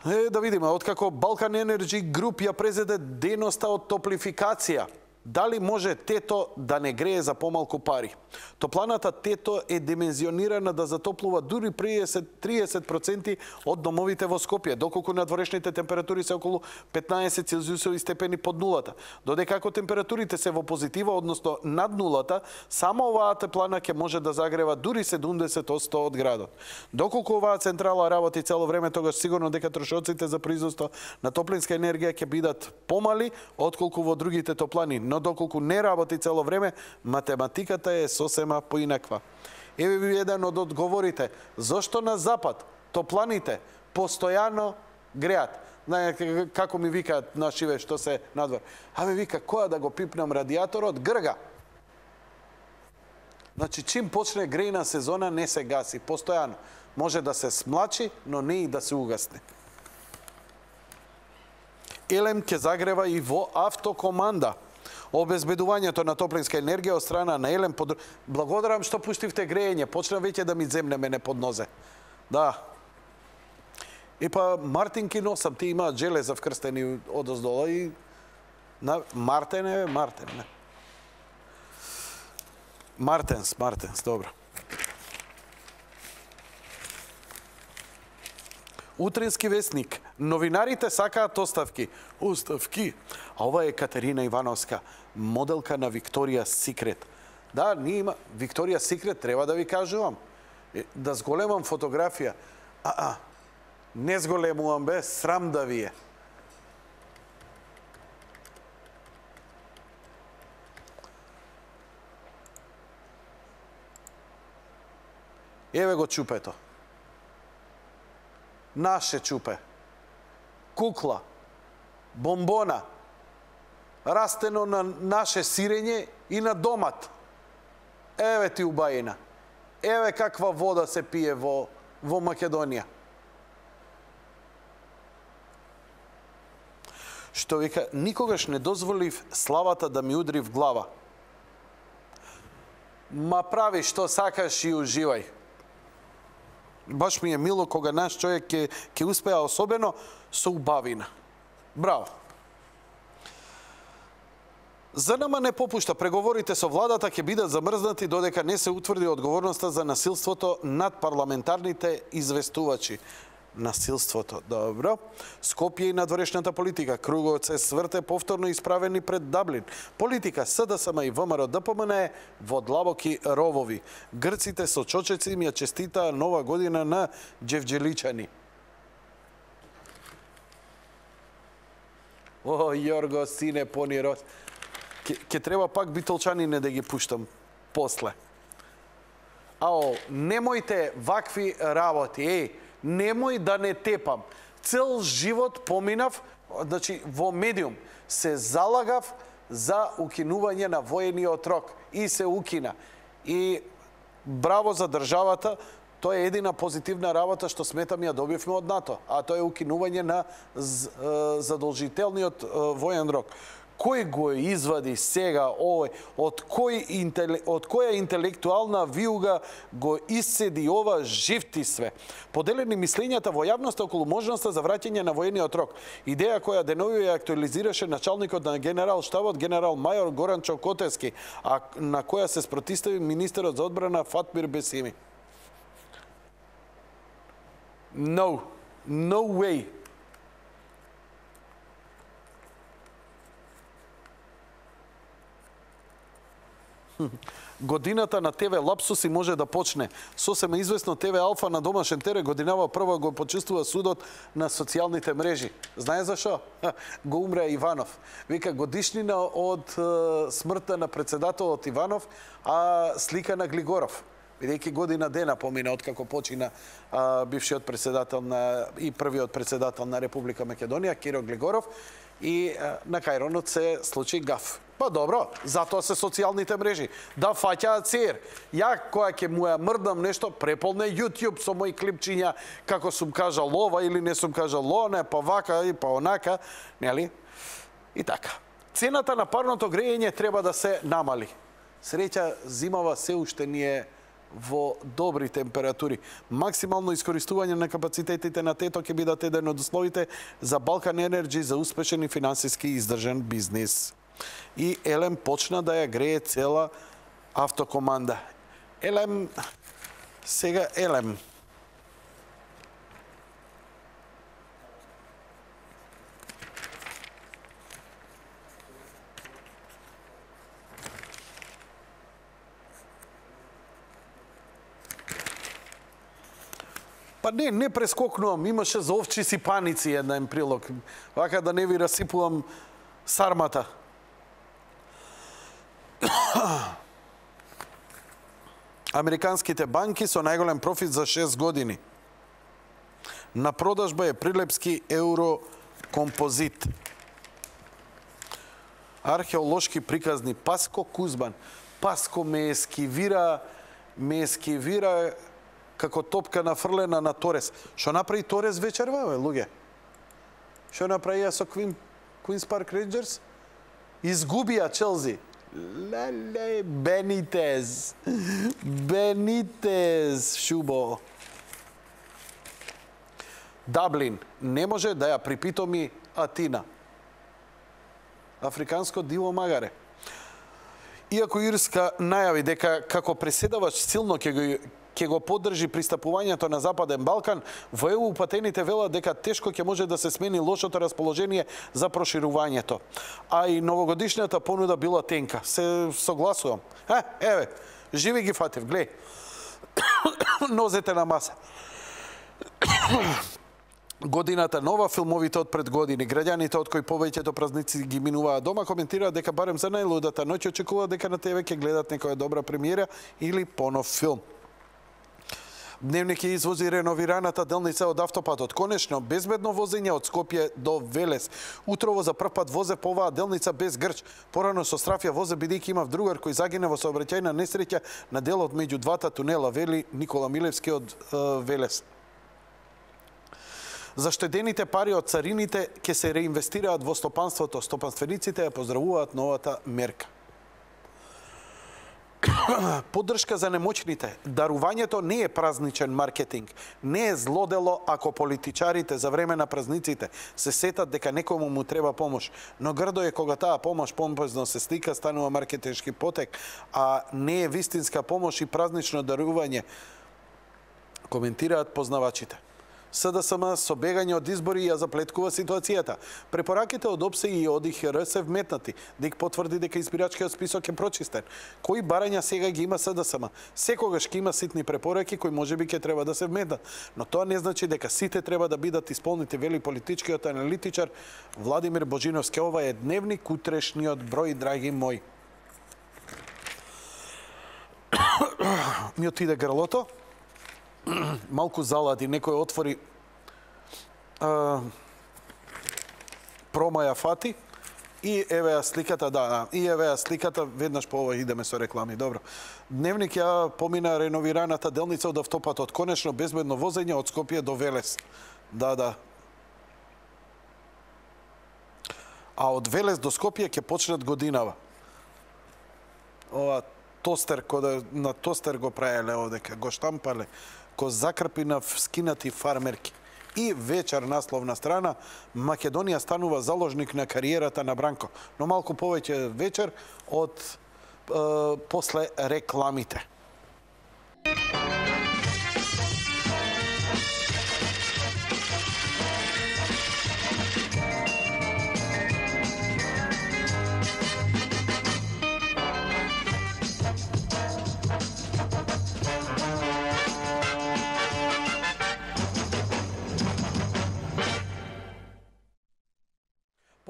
S1: Да видиме, откако Балкан Енерджи Груп ја презеде дејноста од топлификација, дали може Тето да не грее за помалку пари? Топланата Тето е димензионирана да затоплува дури 30% од домовите во Скопје, доколку надворешните температури се околу 15 целзиусови степени под нулата. Додека ако температурите се во позитива, односно над нулата, само оваа теплана ќе може да загрева дури 70% од градот. Доколку оваа централа работи цело време, тогаш сигурно дека трошоците за производство на топлинска енергија ќе бидат помали отколку во другите топлани. Но доколку не работи цело време, математиката е сосема поинаква. Еве ви еден од одговорите. Зошто на запад топланите постојано греат? Знаете како ми викаат нашиве што се надвор? Абе вика, која да го пипнам радиаторот? Грга. Значи, чим почне грејна сезона, не се гаси. Постојано. Може да се смлачи, но не и да се угасне. Елем ќе загрева и во автокоманда. Обезбедувањето на топлинска енергија од страна на Елем Благодарам што пуштивте грејење, почна веќе да ми земне мене под нозе. Да. И па Мартинки носам, ти имаат железа вкрстени одоздола и Мартен е, Мартен. Мартенс, добро. Утрински вестник. Новинарите сакаат оставки. Оставки. А ова е Катерина Ивановска, моделка на Викторија Секрет. Да, ние има Викторија Секрет, треба да ви кажувам. Да зголемам фотографија. Не зголемувам бе, срам да ви е. Еве го чупето. Наше чупе. кукла, бомбона, растено на наше сирење и на домат. Еве ти убајина. Еве каква вода се пие во Македонија. Што вика, никогаш не дозволив славата да ми удри в глава. Ма прави што сакаш и уживај. Баш ми е мило кога наш човек ќе успеа, особено со убавина. Браво. ЗНМ не попушта. Преговорите со владата ќе бидат замрзнати додека не се утврди одговорноста за насилството над парламентарните известувачи. Насилството, добро. Скопје и надворешната политика. Кругот се сврте повторно исправени пред Даблин. Политика СДСМ и ВМРО ДПМН е во длабоки ровови. Грците со чочеци им ја честитаа нова година на џевџеличани. О, Јорго, сине, понирос. Ке треба пак битолчанине да ги пуштам после. Ао, немојте вакви работи. Немој да не тепам. Цел живот поминав, значи во медиум, се залагав за укинување на воениот рок и се укина. И браво за државата, тоа е едина позитивна работа што сметам ја добивме од НАТО, а тоа е укинување на задолжителниот воен рок. Кој го извади сега овој, од која интелектуална виуга го исцеди ова живтисве? Поделени мислењата во јавноста околу можноста за враќање на воениот рок. Идеја која денови ја актуализираше началникот на генерал штабот, генерал мајор Горан Чокотевски, а на која се спротивстави министерот за одбрана Фатмир Бесими. No way. Годината на ТВ лапсуси може да почне. Сосема известно ТВ Алфа на домашен терен годинава прва го почувствува судот на социјалните мрежи. Знае зашо? Го умреа Иванов. Вика годишнина од смртта на председателот Иванов, а слика на Глигоров. Бидејќи година дена помина од како почина бившиот председател и првиот председател на Република Македонија, Киро Глигоров, и на Кајронот се случи гаф. Па добро, затоа се социјалните мрежи. Да фаќаат сеир. Ја која ќе му ја мрдам нешто, преполне YouTube со мои клипчиња, како сум кажал ова или не сум кажал оне, па вака и па онака, нели? И така. Цената на парното грејење треба да се намали. Среќа, зимава се уште ни е во добри температури. Максимално искористување на капацитетите на ТЕТО ќе бидат еден од условите за Балкан Енерджи за успешен и финансиски издржан бизнис. И Елем почна да ја грее цела автокоманда. Сега Елем. Па не прескокнувам, имаше за овчици паници еден прилог. Вака да не ви расипувам сармата. Американските банки со најголем профит за 6 години. На продажба е Прилепски Еврокомпозит. Археолошки приказни Паско Кузман. Паско ме ескивира како топка нафрлена на Торес. Што направи Торес вечерва, луѓе? Што направија со Queen's Park Rangers? Изгубија Челси. Бенитез, шубо. Даблин не може да ја припитоми Атина. Африканско диво магаре. Иако Ирска најави дека како преседавач силно ќе го поддржи пристапувањето на Западен Балкан, во ЕУ упатените велат дека тешко ќе може да се смени лошото расположение за проширувањето. А и новогодишната понуда била тенка. Се согласувам. Еве, живи ги фатив, глеј. Нозете на маса. Годината нова, филмовите од пред години. Граѓаните од кои повеќето празници ги минуваат дома коментираат дека барем за најлудата ноќ очекуваат дека на ТВ ќе гледат некоја добра премиера или понов филм. Дневник ја извози реновираната делница од автопатот. Конечно, безбедно возење од Скопје до Велес. Утрово за прв пат возев по оваа делница без грч. Порано со страв ја возев бидејќи имав другар кој загине во сообраќајна несреќа на делот меѓу двата тунела, вели Никола Милевски од Велес. Заштедените пари од царините ќе се реинвестираат во стопанството. Стопанствениците ја поздравуваат новата мерка. Поддршка за немоćните. Дарувањето не е празничен маркетинг. Не е злодело ако политичарите за време на празниците се сетат дека некому му треба помош. Но грдо е кога таа помош помпозно се слика, станува маркетиншки потек, а не е вистинска помош и празнично дарување, коментираат познавачите. СДСМ со бегање од избори ја заплеткува ситуацијата. Препораките од ОПСЕ и од ИХР се вметнати. ДИК потврди дека избирачкиот список е прочистен. Кои барања сега ги има СДСМ? Секогаш ќе има ситни препораки кои можеби ќе треба да се вметнат. Но тоа не значи дека сите треба да бидат исполнити, вели политичкиот аналитичар Владимир Божиновски. Ова е дневник утрешниот број, драги мои. Ми отиде грлото. Малку залади, некој отвори прома ја фати и еве ја сликата, и еве ја сликата, веднаш по ова идеме со реклами, добро. Дневник ја помина реновираната делница од автопатот, конечно безбедно возење од Скопје до Велес. Да. А од Велес до Скопје ќе почнат годинава. Ова тостер, кој на тостер го праеле одека, го штампале, ко закрпи на скинати фармерки. И вечер насловна страна, Македонија станува заложник на кариерата на Бранко. Но малку повеќе вечер од после рекламите.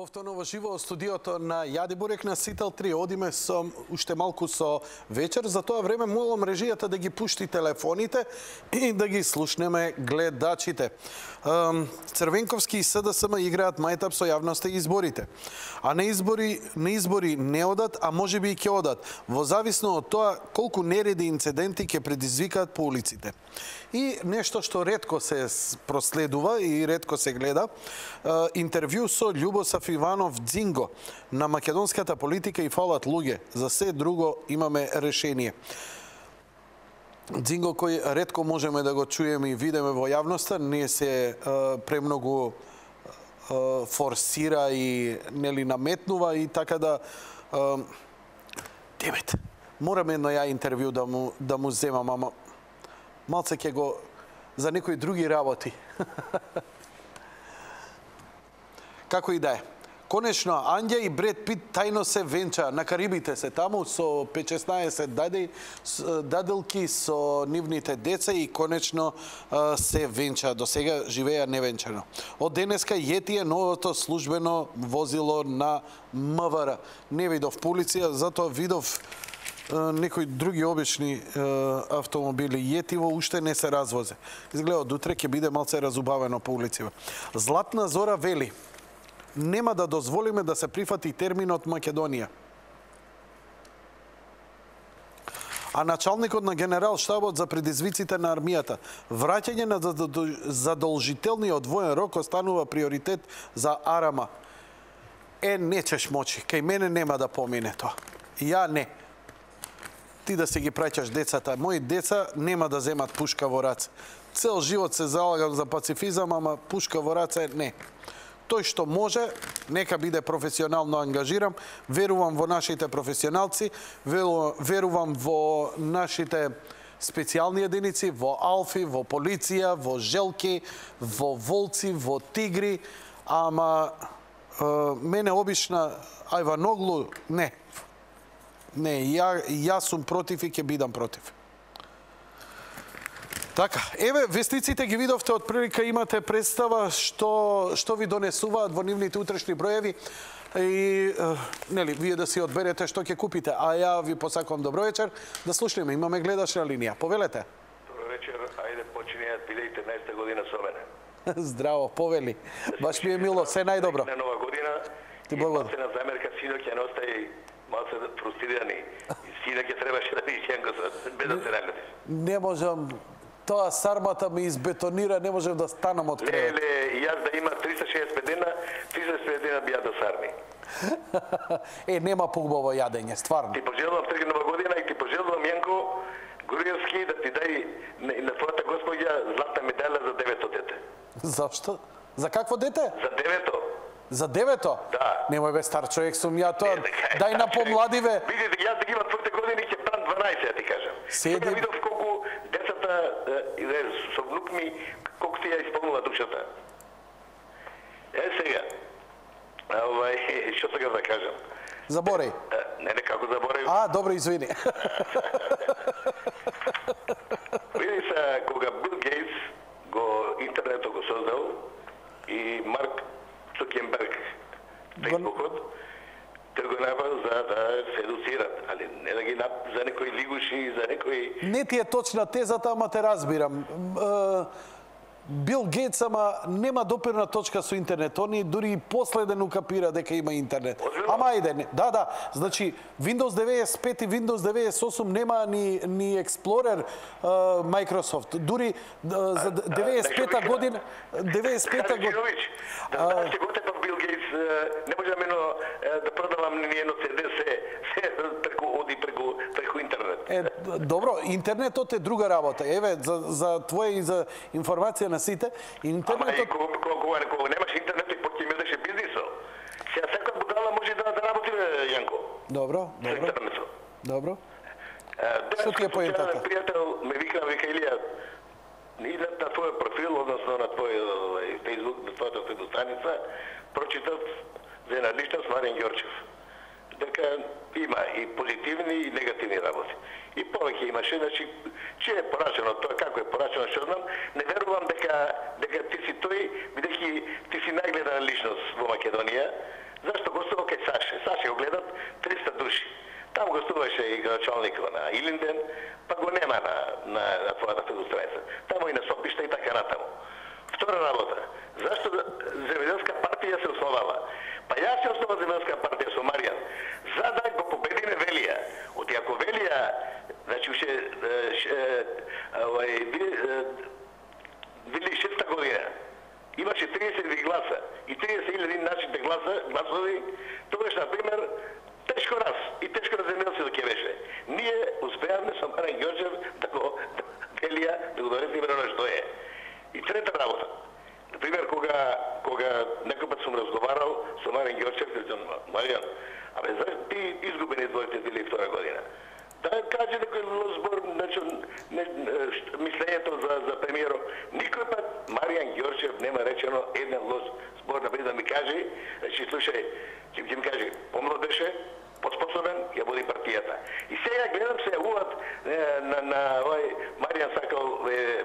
S1: Повторно во живо од студиото на Јади Бурек на Сител 3. Одиме со уште малку со вечер. За тоа време молам режијата да ги пушти телефоните и да ги слушнеме гледачите. Црвенковски и СДСМ играат мајтап со јавноста и изборите. А на избори не одат, а можеби и ќе одат, во зависно од тоа колку нереди инциденти ќе предизвикаат по улиците. И нешто што ретко се проследува и ретко се гледа, интервју со Љубосав Иванов Дзинго на македонската политика и фалат луѓе. За се друго имаме решение. Дзинго кој ретко можеме да го чуеме и видиме во јавноста, не се премногу форсира и нели наметнува и така да Демет, морам едно ја интервју да му земам, ама малце ќе го за некои други работи. Како и да е. Конечно, Андја и Бред Пит тајно се венча. На Карибите се таму со 15 даделки со нивните деца и конечно се венча. До сега живеа невенчано. Од денеска Јети е новото службено возило на МВР. Не видов полиција, затоа видов некои други обични автомобили. Јетиво уште не се развозе. Изгледа од утре ќе биде малце разубавено по улиците. Златна Зора вели: нема да дозволиме да се прифати терминот Македонија. А началникот на генерал штабот за предизвиците на армијата, враќање на задолжителниот воен рок останува приоритет за Арама. Не чеш мочи, кај мене нема да помине тоа. Ја не. Ти да се ги праќаш децата, мои деца нема да земат пушка во раце. Цел живот се залагам за пацифизам, ама пушка во раце не. Тој што може, нека биде професионално ангажиран. Верувам во нашите професионалци, верувам во нашите специјални единици, во Алфи, во полиција, во Желки, во Волци, во Тигри, ама мене обична Ајваноглу, не. Не, јас сум против и ќе бидам против. Така, еве, вестиците ги видовте, од прилика имате представа што ви донесуваат во нивните утрешни броеви и нели, вие да си одберете што ќе купите. А ја ви посакувам добро вечер, да слушнеме, имаме гледач на линија. Повелете.
S5: Добро вечер, ајде починеат 2013 година со мене.
S1: Здраво, повели. Баш ми е мило, се најдобро.
S5: На нова година.
S1: Ти благодарам.
S5: И на замерка синок ја не остаи малце фрустрирани. И синок ја требаше да види Јанко без да се нагледи.
S1: Не можам, тоа сармата ми избетонира, не можем да станам од кревет.
S5: Леле, и јас да има 365 дена, 365 дена би ја до сарми.
S1: Нема поубаво јадење, стварно.
S5: Ти пожелувам среќна нова година и ти пожелувам, Јанко Груевски, да ти дај на твојата господја златна медаля за 9-то дете.
S1: Зашто? За какво дете?
S5: За 9-то.
S1: За 9-то?
S5: Да.
S1: Немој бе, стар човек сум ја тоа. Дај на помладиве.
S5: Видите, јас да ги имам твоите години ќе бран 12, ја ти кажам. Сега видов колку децата со внук ми, колку ти ја исполнува душата. Сега, што сега да кажам?
S1: Забореј.
S5: Не, како забореј.
S1: Добро, извини.
S5: Види се, кога Бил Гейтс интернетот го создал и Марк Цукерберг Фейсбукот, те го направил за да се едуцират, али не да ги за некои лигуши, за некои...
S1: Не ти е точна тезата, ама те разбирам. Бил Гейтс, ама нема допирна точка со интернет. Они дури и последен укапира дека има интернет. Ама ајде, да. Значи, Windows 95 и Windows 98 нема ни Explorer Microsoft. Дури за 95-та година... 95-та година...
S5: Да, ще готев Бил Гейтс, не може да продавам ни едно CD, се преку интернет.
S1: Добро, интернетот е друга работа. Еве, за твоја и за информација на сите, интернетот...
S5: Ама и кога немаш интернет, и ќе имаш бизнисо. Сега секоја будала може да работи, Јанко.
S1: Добро. Што ти е поентата?
S5: Пријател ме вика Илија, и на твој профил, односно на твој Facebook, на твојата Facebook страница, прочитав за една личност Маријан Ѓорчев. Дека има и позитивни и негативни работи. И повеќе имаше, значи, че е порачено тоа, како е порачено, што знам, не верувам дека ти си тој, бидејќи ти си најгледана личност во Македонија, зашто гостувал кај Саше. Саше го гледат 300 души. Таму гостуваше и градоначалникот на Илинден, па го нема на твојата фейсбук страница. Таму и на Сопишта и така натаму. Втора работа, зашто Земјоделска партија се основала? Па јас се основа Земјоделска партија со Маријан, за да го победиме Велија. Оти ако Велија, значи уште 2006 година, имаше 30 гласа и 30.000 нашите гласови, тогаш, например, тешко раз и тешко на земјоделците ќе беше. Ние успеавме со Маријан Ѓорчев да го Велија да го доведеме на што е. И трета работа. Например, кога некој пат сум разговарал со Маријан Ѓорчев, речам, Маријан, зашто ти изгубени твоите 2002 година? Да каже некој збор, мислењето за премиерот. Никој пат Маријан Ѓорчев нема речено еден лош збор, например, да ми каже, значи, слушај, ќе ми каже, помлад беше, подспособен, ја води партијата. И сега гледам се јавуват на Маријан сакал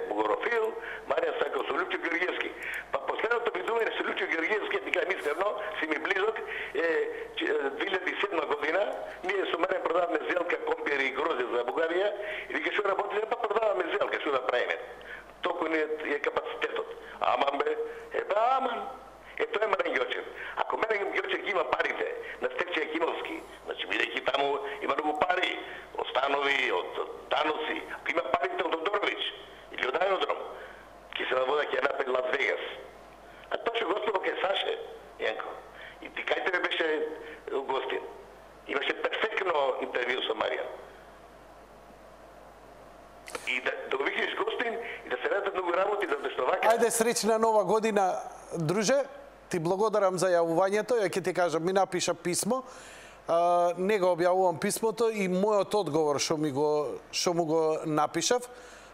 S5: Богорофил, Маријан сакал со Лјупчо Георгиевски. Па последното видување со Лјупчо Георгиевски, ти кажам искрено, си ми близок, 2007 година, ние со Маријан продаваме зелка, компир и грозе за Бугарија, и вика што работиме, па продаваме зелка, што да правиме. Толку не е капацитетот. Аман бе, аман. Тоа е Маријан Ѓорчев. Ако Маријан Ѓорчев ги има парите на Стефчија Кимовски, значи бидејќи таму има многу пари, од станови, од таноси, ако има парите од Тодоровиќ или од аеродром, ќе се навода ќе напред Лас Вегас. А тоа што гостува кај Саше, Јанко. И ти кај тебе беше гостин. Имаше перфектно интервју со Маријан. И да викнеш гостин и да се радат многу работи, затоа што вака...
S1: Ајде, среќна нова година, друже. Ти благодарам за јавувањето, ја ќе ти кажам, ми напиша писмо, не го објавувам писмото и мојот одговор што му го напишав,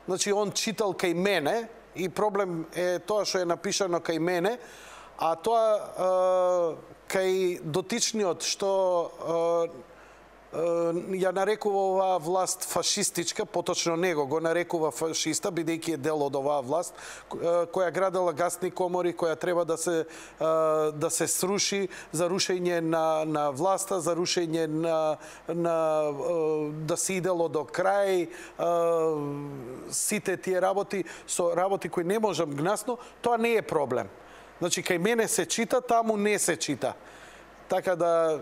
S1: значи он читал кај мене и проблем е тоа што е напишано кај мене, а тоа кај дотичниот што ја нарекува оваа власт фашистичка, поточно него го нарекува фашиста, бидејќи е дел од оваа власт, која градела гасни комори, која треба да се сруши за рушење на власта, за рушење да се идело до крај, сите тие работи, со работи кои не можам гнасно, тоа не е проблем. Значи, кај мене се чита, таму не се чита. Така да,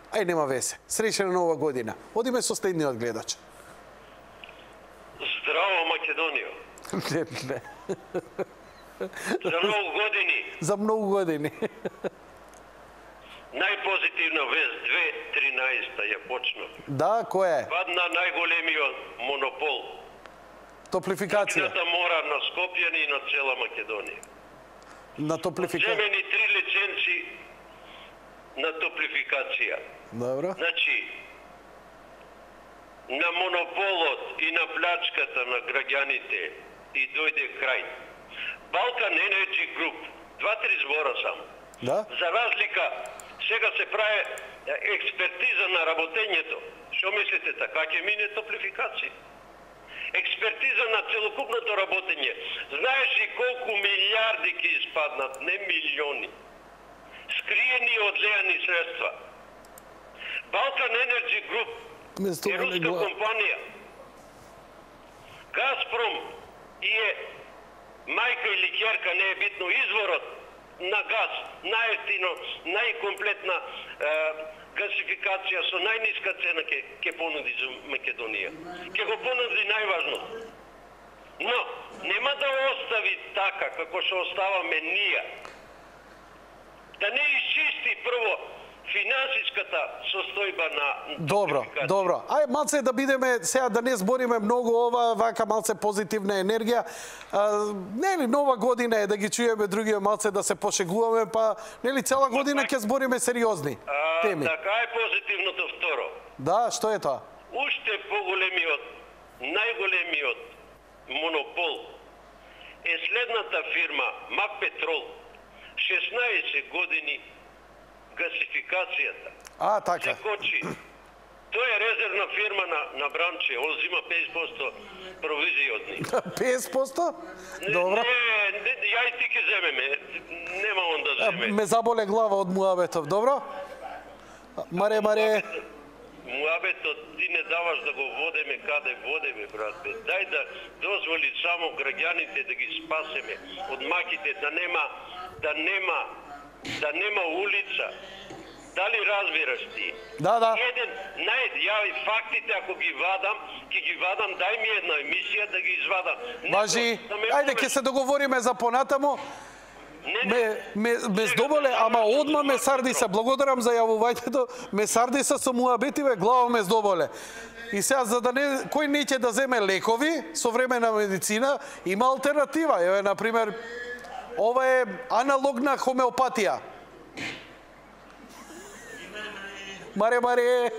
S1: ај нема весе. Среќна нова година. Одиме со следниот гледач.
S6: Здраво, Македонија.
S1: Не.
S6: За многу години.
S1: За многу години.
S6: Најпозитивна вест 2013 ја почна.
S1: Да, која е?
S6: Падна најголемиот монопол.
S1: Топлификација.
S6: Топлината мора на Скопјани и на цела Македонија.
S1: На топлификација.
S6: Земени 3 лиценци на топлификација.
S1: Добро.
S6: Значи, на монополот и на плячката на граѓаните и дојде крај. Balkan Energy Group, 2-3 збора само.
S1: Да?
S6: За разлика, сега се прави експертиза на работењето. Што мислите, така ќе мине топлификација? Експертиза на целокупното работење. Знаеш ли колку милиарди ќе испаднат, не милиони? Скриени и одлејани средства. Balkan Energy Group е руска компанија. Газпром е мајка или ќерка, не е битно, изворот на газ, најефтино, најкомплетна газификација со најниска цена ќе понуди за Македонија. Ќе го понуди најважно. Но, нема да остави така како што оставаме ние. Да не изчисти прво финансиската состојба на
S1: Добро, добро. Ај малце да бидеме сега да не збориме многу ова вака малце позитивна енергија. Нели нова година е да ги чуеме другите малце да се пошегуваме, па нели цела година ќе збориме сериозни теми.
S6: Така е позитивното второ.
S1: Да, што е тоа?
S6: Уште поголемиот, најголемиот монопол е следната фирма Макпетрол. 16 години гасификацијата.
S1: Така.
S6: Се кочи. Тоа е резервна фирма на Бранче. Он зима 50% провизија од нив.
S1: 50%? Добро.
S6: Не, ја и ти ке земеме. Нема он да земе.
S1: Ме заболе глава од муабетов, добро? Маре.
S6: Муабетот ти не даваш да го водеме каде водеме, брат. Дај да дозволи само граѓаните да ги спасеме од маките, да нема улица. Дали разбираш ти?
S1: Да.
S6: Ја и фактите ако ги вадам, дај ми една емисија да ги извадам.
S1: Важи, ајде ќе се договориме за понатамо. Ме здоболе, ама одма ме сарди се. Благодарам за јавувањето. Ме сарди се со муабетиве, глава ме здоболе. И сега, за да не, кој не ќе да земе лекови, современа медицина, има алтернатива. Еве, например, ова е аналогна хомеопатија. Маре.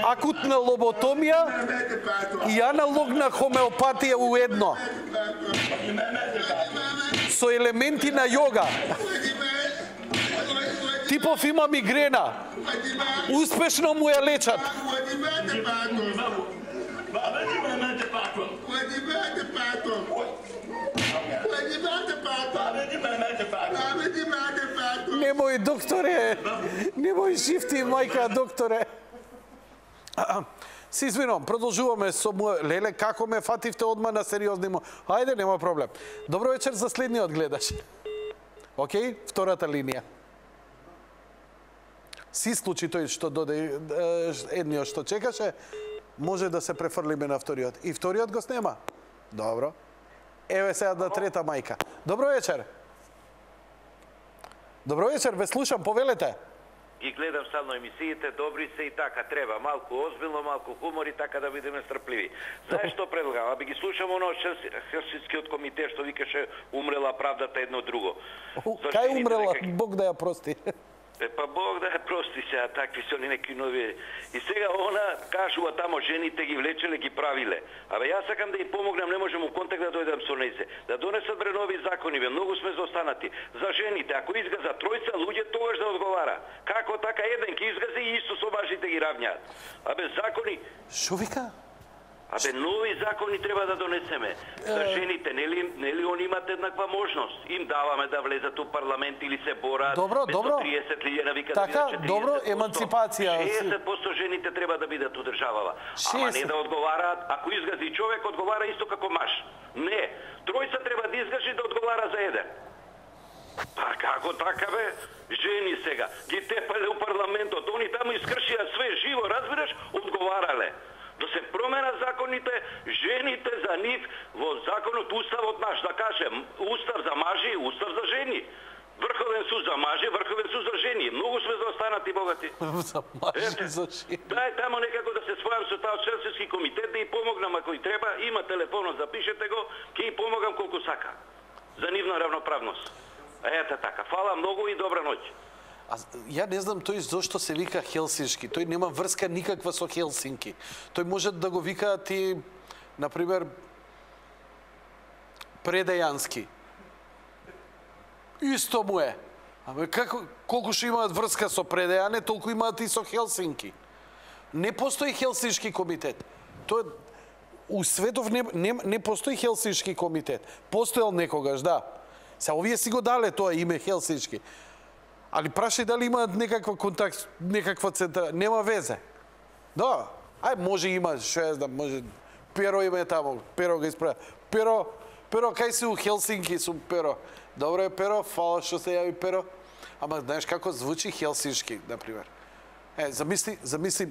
S1: Акутна лоботомија и аналогна хомеопатија уедно. Со елементи на јога. Типов има мигрена. Успешно му ја лечат. Немој, докторе. Немој шифти, мајка, докторе. Се извинувам, продолжуваме со Леле, како ме фативте одма на сериозни му. Ајде, нема проблем. Добро вечер за следниот гледач. Океј, втората линија. Си случи тој што доде едниот што чекаше, може да се префрлиме на вториот. И вториот го снема. Добро. Еве сега да трета мајка. Добро вечер. Добро вечер, ве слушам, повелете.
S7: ги гледам стално емисиите, добри се и така треба, малку озбилно, малку хумор и така да бидеме стрпливи. Знаеш што предлагам? Аби ги слушам оно Хелсинскиот комитет што викаше умрела правдата едно друго.
S1: Кај умрела? Бог да ја прости.
S7: Па Бог да ја прости сега, такви се они неки нови. И сега она кажува тамо жените ги влечеле, ги правиле. Абе јас сакам да им помогнам, не можам у контакт да дојдам со нејзе. Да донесат бре нови закони, бе, многу сме заостанати. За жените, ако изгаза тројца луѓе, тогаш да одговара. Како така еден ки изгази и исто со важите ги равњаат. Абе закони.
S1: Шо вика?
S7: Абе, нови закони треба да донесеме. За жените, нели они имат еднаква можност? Им даваме да влезат у парламент или се бораат.
S1: Добро.
S7: 30 вика да
S1: така,
S7: бидат 40%.
S1: добро, еманципација.
S7: 60% жените треба да бидат у државава. Ама не да одговараат, ако изгази човек, одговара исто како маж. Не, тројца треба да изгажи да одговара за еден. Па како така бе? Жени сега, ги тепале у парламентот, они таму искршија све живо, разбираш, одговарале. Да се промена законите, жените за нив во законот, уставот наш, да кажем, устав за мажи, устав за жени. Врховен суд за мажи, врховен суд за жени. Многу сме заостанати богати.
S1: За мажи, за жени.
S7: Дај тамо некако да се спојам со таа Хелсински комитет, да и помогнам ако и треба. Има телефонот, запишете го, ќе и помогам колку сака. За нивна равноправност. Ете така. Фала многу и добра ноќ.
S1: А ја не знам тој зошто се вика Хелсиншки. Тој нема врска никаква со Хелсинки. Тој може да го викаат и, например, Предејански. Исто му е. Абе, колку што имаат врска со Предејане, толку имаат и со Хелсинки. Не постои Хелсиншки комитет. Тоа у светов не постои Хелсиншки комитет. Постоел некогаш, да. Се овие си го дале тоа име Хелсиншки. Али прашај дали имаат некаква контакт, некаква центра, нема везе. Да, може има, што ја знам, може Перо има тамо, Перо го исправя. Перо, кај си у Хелсинки сум, Перо. Добре, Перо, фала што се јави Перо. Ама знаеш како звучи Хелсиншки, например. Замисли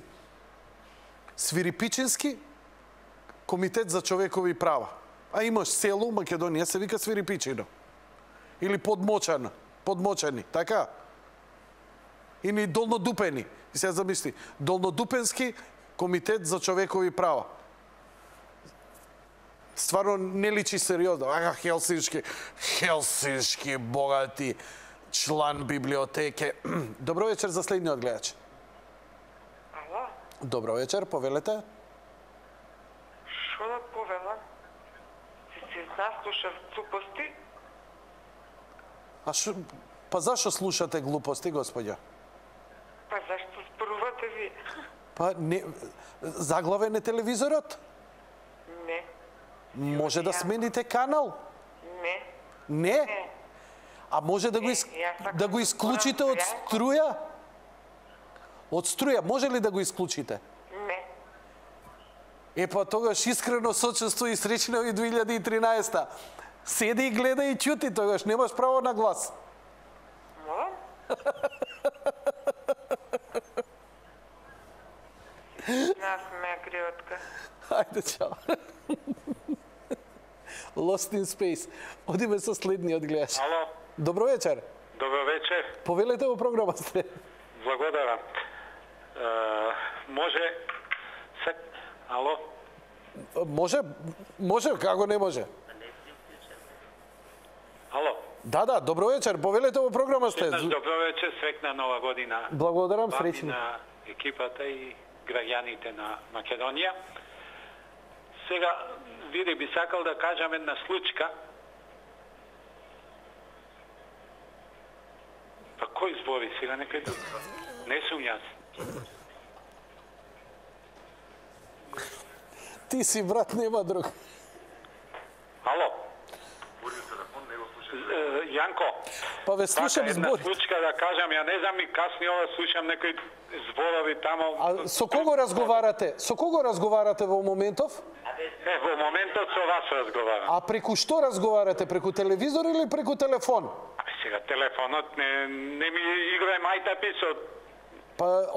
S1: Свирипичински комитет за човекови права. А имаш село Македонија се вика Свирипичино. Или Подмочани, така? Или Долнодупени. И се замисли, Долнодупенски комитет за човекови права. Стварно не личи сериозно. Хелсиншки богати члан библиотеке. Добро вечер за следниот гледач.
S8: Ало?
S1: Добро вечер, повелете.
S8: Шо да повелам? Си наслушав глупости?
S1: Па зашо слушате глупости, господја?
S8: Па зашто зборувате ви?
S1: Па не, заглавен е телевизорот?
S8: Не.
S1: Може да смените канал?
S8: Не.
S1: Не? А може да го исклучите од струја? Од струја, може ли да го исклучите?
S8: Не.
S1: Па тогаш искрено сочувство и среќна и 2013. Седи и гледа и чути, тогаш немаш право на глас.
S8: Молам? Нас ме гриотка.
S1: Ајде, чао. Lost in Space. Одиме со следниот гледач.
S9: Ало.
S1: Добро вечер.
S9: Добро вечер.
S1: Повелете во програма сте.
S9: Благодарам. Може... Ало?
S1: Може, како не може?
S9: Ало?
S1: Да, добро вечер, повелете во програма сте.
S9: Добро вечер, среќна нова година.
S1: Благодарам, среќни.
S9: На екипата и граѓаните на Македонија. Сега, види, би сакал да кажам една случка. Па кој збори сега некој друг? Не сум јас.
S1: Ти си брат, нема друг.
S9: Ало? Јанко,
S1: па ве слушам збори.
S9: Една случка да кажам, ја не знам и каснија слушам некои зборови тамо.
S1: А со кого разговарате? Со кого разговарате во моментов?
S9: Во моментот со вас разговарам.
S1: А преку што разговарате? Преку телевизор или преку телефон?
S9: Сега телефонот не ми играе мајтапи со...
S1: Па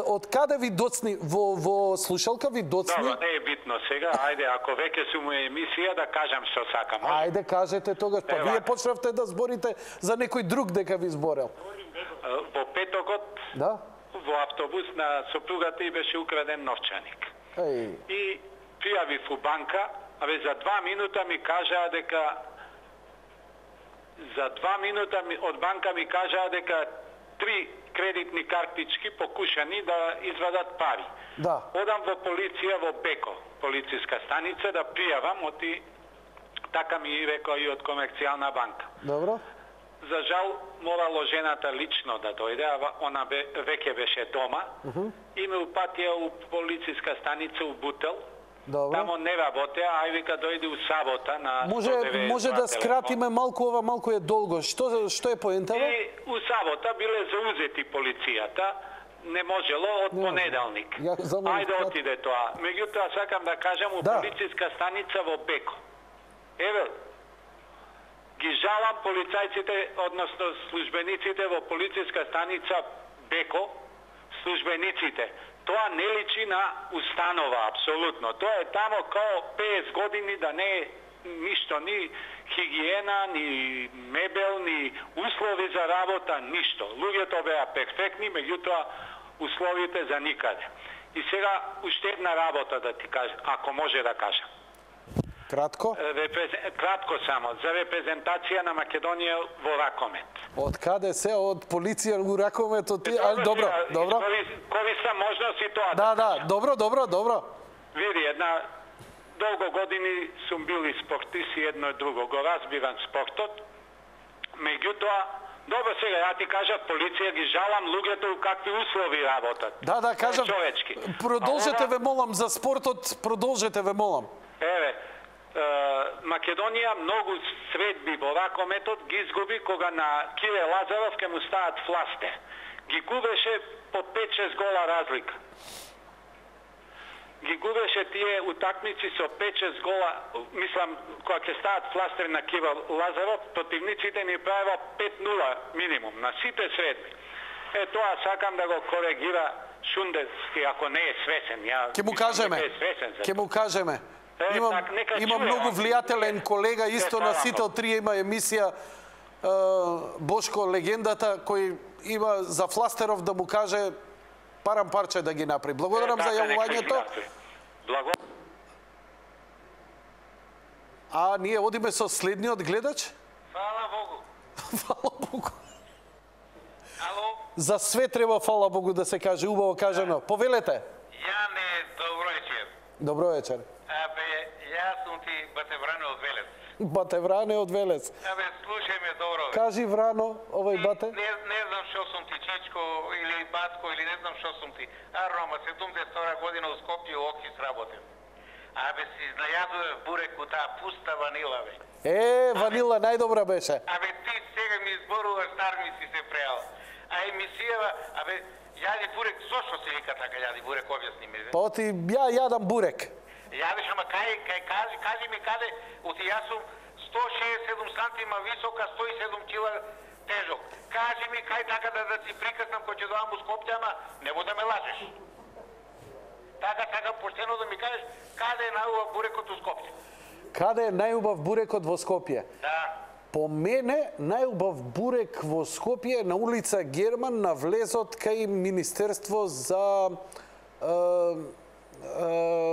S1: од каде ви доцни во слушалка ви доцни?
S9: Добро, не е битно сега. Ајде, ако веќе сум емисија да кажам што сакам.
S1: Ајде, кажете тогаш. Па вие почнавте да зборите за некој друг дека ви зборел.
S9: Во петокот,
S1: да?
S9: Во автобус на сопругата и беше украден новчаник. И пријавив у банка, за 2 минута ми кажаа дека од банка ми кажаа дека 3 кредитни картички покушани да извадат пари.
S1: Да.
S9: Одам во полиција во Беко, полициска станица, да пријавам, оти така ми рекла и од Комерцијална банка.
S1: Добро.
S9: За жал, морало жената лично да дојде, а она веќе беше дома, и ме упатија у полициска станица у Бутел.
S1: Добро.
S9: Тамо не работеа, ај вика дојде у сабота на
S1: Може да скратиме малку, ова малку е долго. Што е поентава?
S9: И у сабота биле заузети полицијата, не можело од понеделник. Ајде отиде тоа. Меѓутоа сакам да кажам у полициска станица во Беко. Еве, ги жалам полицајците, односно службениците во полициска станица Беко, службениците. Тоа не личи на установа, апсолутно. Тоа е тамо као 50 години да не е ништо, ни хигиена, ни мебел, ни услови за работа, ништо. Луѓето беа перфектни, меѓутоа условите за никаде. И сега уште една работа да ти кажам, ако може да кажам.
S1: Кратко?
S9: Кратко само, за репрезентација на Македонија во ракомет.
S1: Од каде се? Од полиција во ракометот? Добро.
S9: Користам можност и тоа.
S1: Да, добро.
S9: Види, долго години сум бил и спортист и едно и друго. Го разбирам спортот. Меѓутоа, добро сега, ја ти кажа, полиција ги жалам луѓето у какви услови работат.
S1: Да, кажам. Продолжете ве молам за спортот, продолжете ве молам.
S9: Еве, Македонија многу средби во ракометот ги изгуби кога на Кире Лазаров ке му стават фласте. Ги губеше по 5-6 гола разлика. Ги губеше тие утакмици со 5-6 гола, мислам, кога ќе стават фластери на Кире Лазаров, противниците ни правева 5-0 минимум на сите средби. Тоа сакам да го коригира Шундевски, ако не е свесен.
S1: Ќе му кажеме. Има многу влијателен колега, исто на Сител 3 има емисија Бошко легендата, кој има за Фластеров да му каже парам парче да ги направи. Благодарам за јавувањето. А ние одиме со следниот гледач?
S10: Фала Богу.
S1: Фала Богу.
S10: Ало?
S1: За све треба фала Богу да се каже, убаво кажано. Повелете.
S10: Јане, добро вечер.
S1: Добро вечер.
S10: Јас сум ти Бате Вране од Велес.
S1: Бате Вране од Велес.
S10: Слушај ме добро.
S1: Кажи Врано, овој Бате.
S10: Не знам што сум ти, Чичко или Батко, или не знам што сум ти. Рома, 72 година у Скопје у Окис работев. Си изнајадував бурек у таа пуста ванила, бе.
S1: Ванила најдобра беше.
S10: Ти сега ми изборуваш, стар ми си се преал. Емисијава, јади бурек, зошто се вика така јади бурек, објасни ми.
S1: Па оти ја јадам бурек.
S10: Јадиш, ама кажи ми каде, оти јас сум 167 сантима висока, 107 кила тежок. Кажи ми кај така да си прикаснам кој ќе доам у Скопје, ама не да ме лажеш. Така поштено да ми кажеш каде е најубав бурекот у Скопје.
S1: Каде е најубав бурекот во Скопје?
S10: Да.
S1: По мене, најубав бурек во Скопје на улица Герман, на влезот кај Министерство за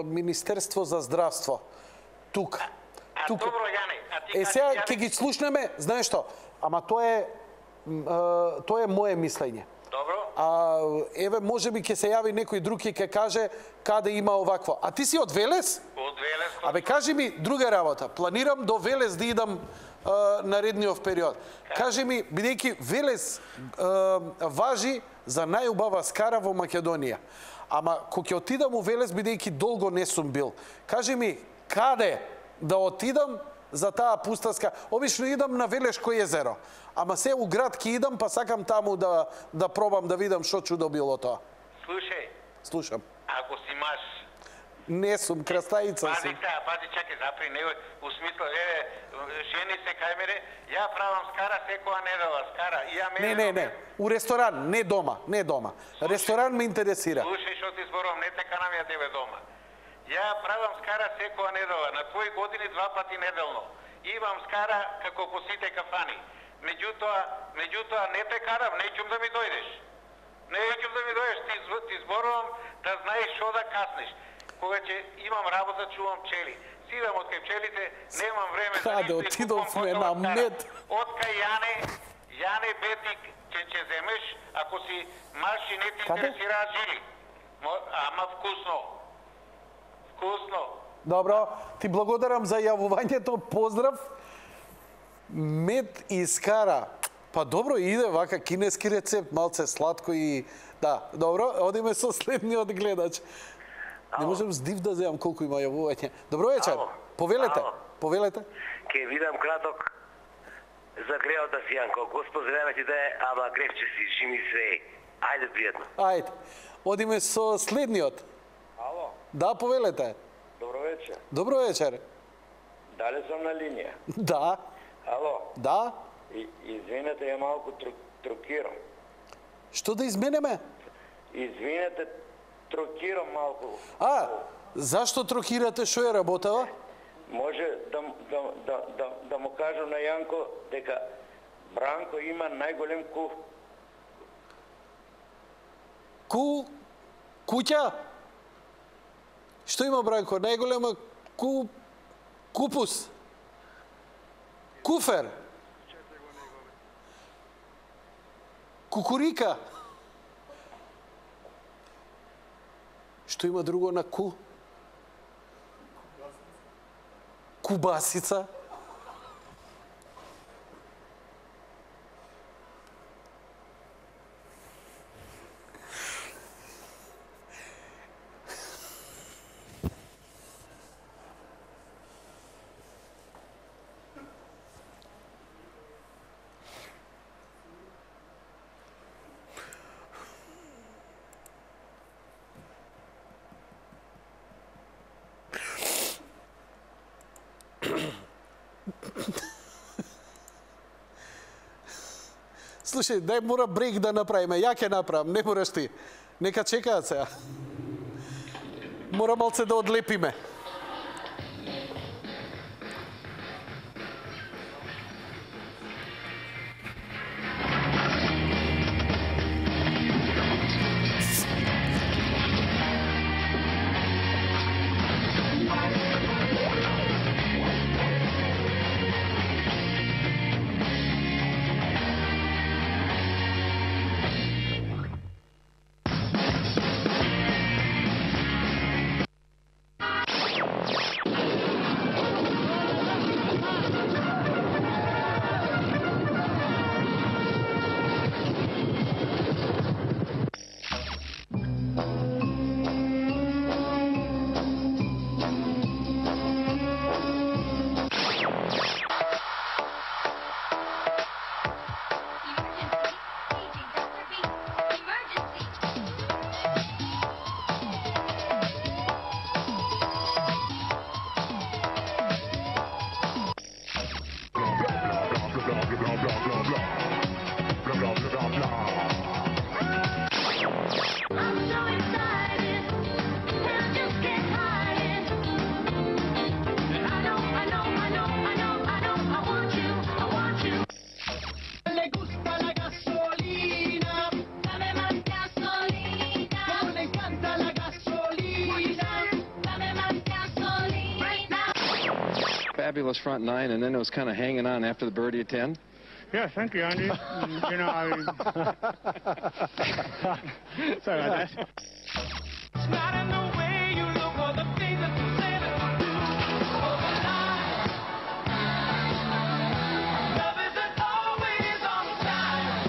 S1: Министерство за здравство. Тука.
S10: Добро, Јане.
S1: Сега ќе ги слушнеме, знаеш што? Ама тоа е мое мислење.
S10: Добро.
S1: Еве, можеби ќе се јави некој друг и ќе каже каде има овакво. А ти си од Велес?
S10: Од Велес.
S1: Кажи ми друга работа. Планирам до Велес да идам наредниот период. Кажи ми, бидејќи Велес важи за најубава скара во Македонија. Ама кога ќе отидам у Велес, бидејќи долго не сум бил, кажи ми каде да отидам за таа пустаска. Обично идам на Велешко езеро, ама се у град ќе идам, па сакам таму да пробам да видам што чудо било тоа.
S10: Слушај.
S1: Слушам.
S10: Ако си маж.
S1: Не сум, крастаица сум.
S10: Пази, чакай, запри, не, у смисло, жени се кај мене, ја правам скара секоја недела, скара.
S1: Не, у ресторан, не дома, не дома. Ресторан ме интересира.
S10: Слушај што ти зборувам, не те канам ја тебе дома. Ја правам скара секоја недела, на твои години 2 пати неделно. Имам скара како по сите кафани. Меѓутоа не те карам, неќум да ми дојдеш. Неќум да ми дојдеш, ти зборувам да знаеш што да каснеш. Кога ќе имам работа, чувам пчели. Сидам од кај пчелите, немам време за
S1: ништо. Каде отидовме на мед?
S10: Од кај Јане Бетник ќе земеш, ако си маш и не ти интересираат жили. Ама вкусно. Вкусно.
S1: Добро, ти благодарам за јавувањето, поздрав. Мед и скара. Па добро, иде вака кинески рецепт, малце сладко и... Да, добро, одиме со следниот гледач. Не можем здив да земам колку има јавување. Добро вечер. Повелете.
S11: Ке видам краток за греота си, Јанко. Господ здраве ти да е, ама гревче си, жими све. Ајде, пријатно.
S1: Ајде. Одиме со следниот.
S12: Ало.
S1: Да, повелете.
S12: Добро вечер.
S1: Добро вечер.
S12: Дали сум на линија?
S1: Да.
S12: Ало.
S1: Да.
S12: Извинете, ја малку трокирам.
S1: Што да изменеме?
S12: Извинете, трокирам малку.
S1: Зашто трокирате, што е работава?
S12: Може да му кажам на Јанко дека Бранко има најголем
S1: Куќа? Што има Бранко? Најголема купус? Куфер? Кукурика? Што има друго на ку? Кубасица? Слушај, дај мора брейк да направиме. Ја ќе направам, не мораш ти. Нека чекаат сега. Мора малце да одлепиме.
S13: Fabulous front nine, and then it was kind of hanging on after the birdie at 10.
S14: Yeah, thank you, Andy. You know, sorry about that. It's not in the way you look or the things that you say that you do. Love isn't always on time.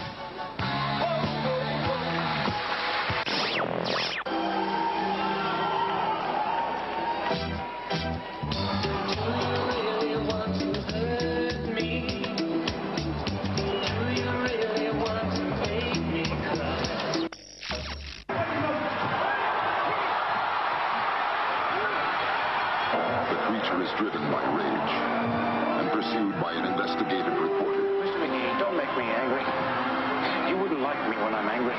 S3: me angry? You wouldn't like me when I'm angry.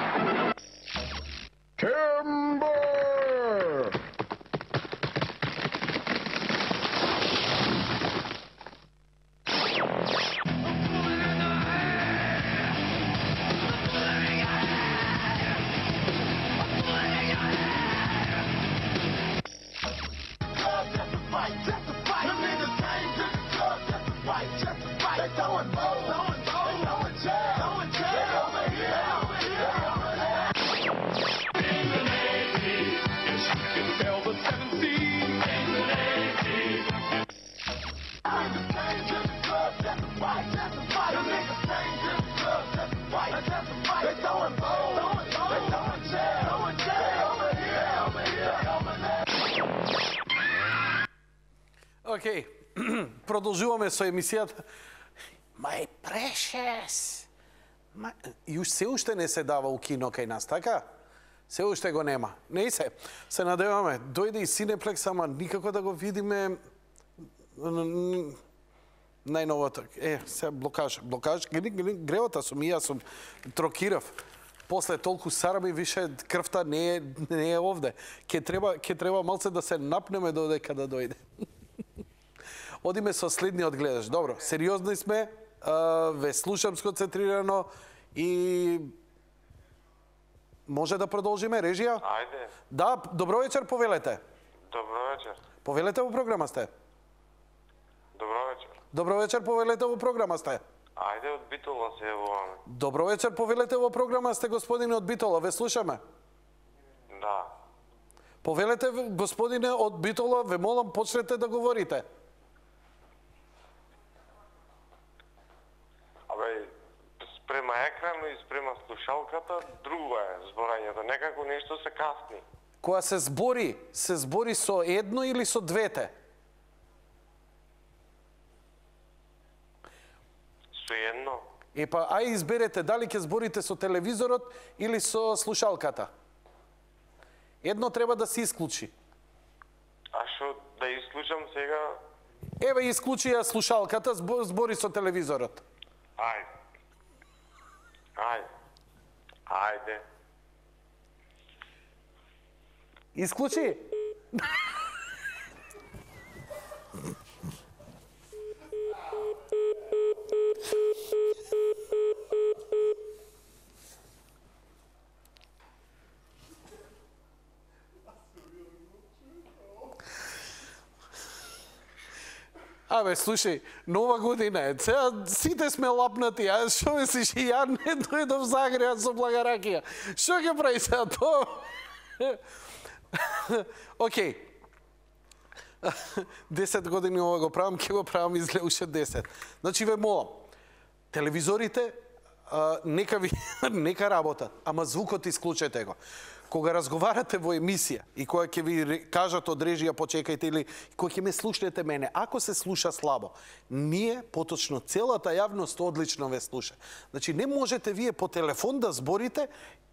S2: Timber!
S1: Океј, продолжуваме со емисијата. My precious. И се уште не се дава у кино кај нас, така? Се уште го нема. Не се надеваме. Дојде и Синеплекс, ама никако да го видиме најновото. Се блокаж. Гревата сум и јас сум трокирав. После толку сарами више крвта не е овде. Ке треба малце да се напнеме додека да дојде. Одиме со следниот гледаш. Добро, сериозни сме, ве слушам сконцентрирано и може да продолжиме, режија?
S15: Ајде.
S1: Да, добро вечер, повелете.
S15: Добро вечер.
S1: Повелете во програма сте.
S15: Добро вечер.
S1: Добро вечер, повелете во програма сте.
S15: Ајде, од Битола се јавуваме.
S1: Добро вечер, повелете во програма сте, господине од Битола, ве слушаме.
S15: Да.
S1: Повелете, господине од Битола, ве молам, почнете да говорите.
S15: Абе, спрема екранот и спрема слушалката, друго е зборањето. Некако нешто се касни.
S1: Кога се збори со едно или со двете?
S15: Со едно.
S1: Епа, ај изберете дали ќе зборите со телевизорот или со слушалката. Едно треба да се исклучи.
S15: А што, да исклучам сега?
S1: Еве, исклучи ја слушалката, збори со телевизорот.
S15: Ајде.
S1: Исклучи? Абе, слушај, нова година е. Сега сите сме лапнати, а што мислиш, ја не дојдов загрејан со благаракија. Што ќе прави сега тоа? Океј. 10 години ова го правам, ќе го правам изглед уште 10. Значи ве молам, телевизорите нека работат, ама звукот исклучете го. Кога разговарате во емисија и кога ќе ви кажат од режија почекајте или кога ќе ме слушнете мене, ако се слуша слабо, ние, поточно целата јавност одлично ве слуша. Значи не можете вие по телефон да зборите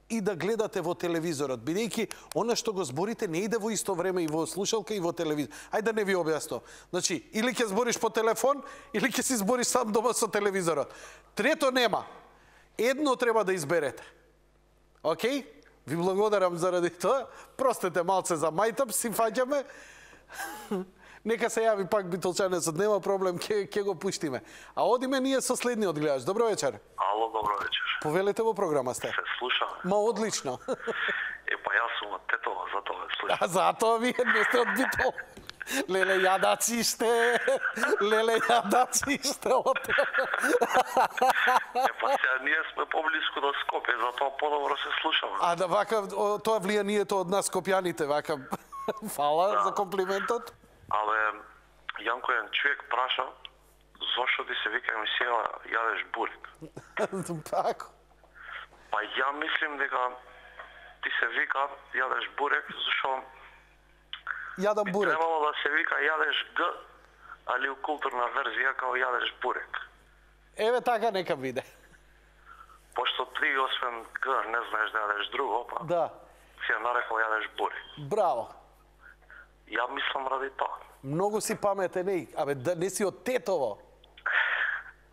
S1: и да гледате во телевизорот, бидејќи она што го зборите не иде во исто време и во слушалка и во телевизор. Ајде да не ви објаснам. Значи, или ќе збориш по телефон, или ќе си збориш сам дома со телевизорот. Трето нема. Едно треба да изберете. Океј? Ви благодарам заради тоа. Простете малце за мајтап, си фаќаме. Нека се јави пак битолчанецот, нема проблем, ќе го пуштиме. А одиме ние со следниот гледач. Добро вечер.
S16: Ало, добро вечер.
S1: Повелете во програма сте.
S16: Се слушаме.
S1: Ма одлично.
S16: Па јас сум од Тетова, затоа ве слушам.
S1: А затоа вие не сте од Битол. Леле, јадаци сте. Леле, јадаци сте.
S16: Па сега ние сме поблиску до Скопје, затоа подобро се слушаме.
S1: А да вака, тоа влијанието од нас скопјаните, вака. Фала за комплиментот.
S16: Але, Јанко, еден човек праша, зошто ти се вика емисија јадеш бурек?
S1: Пако.
S16: Па ја мислим дека ти се вика јадеш бурек, зашто
S1: јадам бурек.
S16: Требало да се вика јадеш г, али у културна верзија као јадеш бурек.
S1: Еве така нека биде.
S16: Пошто ти освен г не знаеш да јадеш друго, па
S1: да.
S16: си ја нарекол јадеш бурек.
S1: Браво.
S16: Ја мислам ради тоа.
S1: Многу си паметен, абе, да не си од Тетово.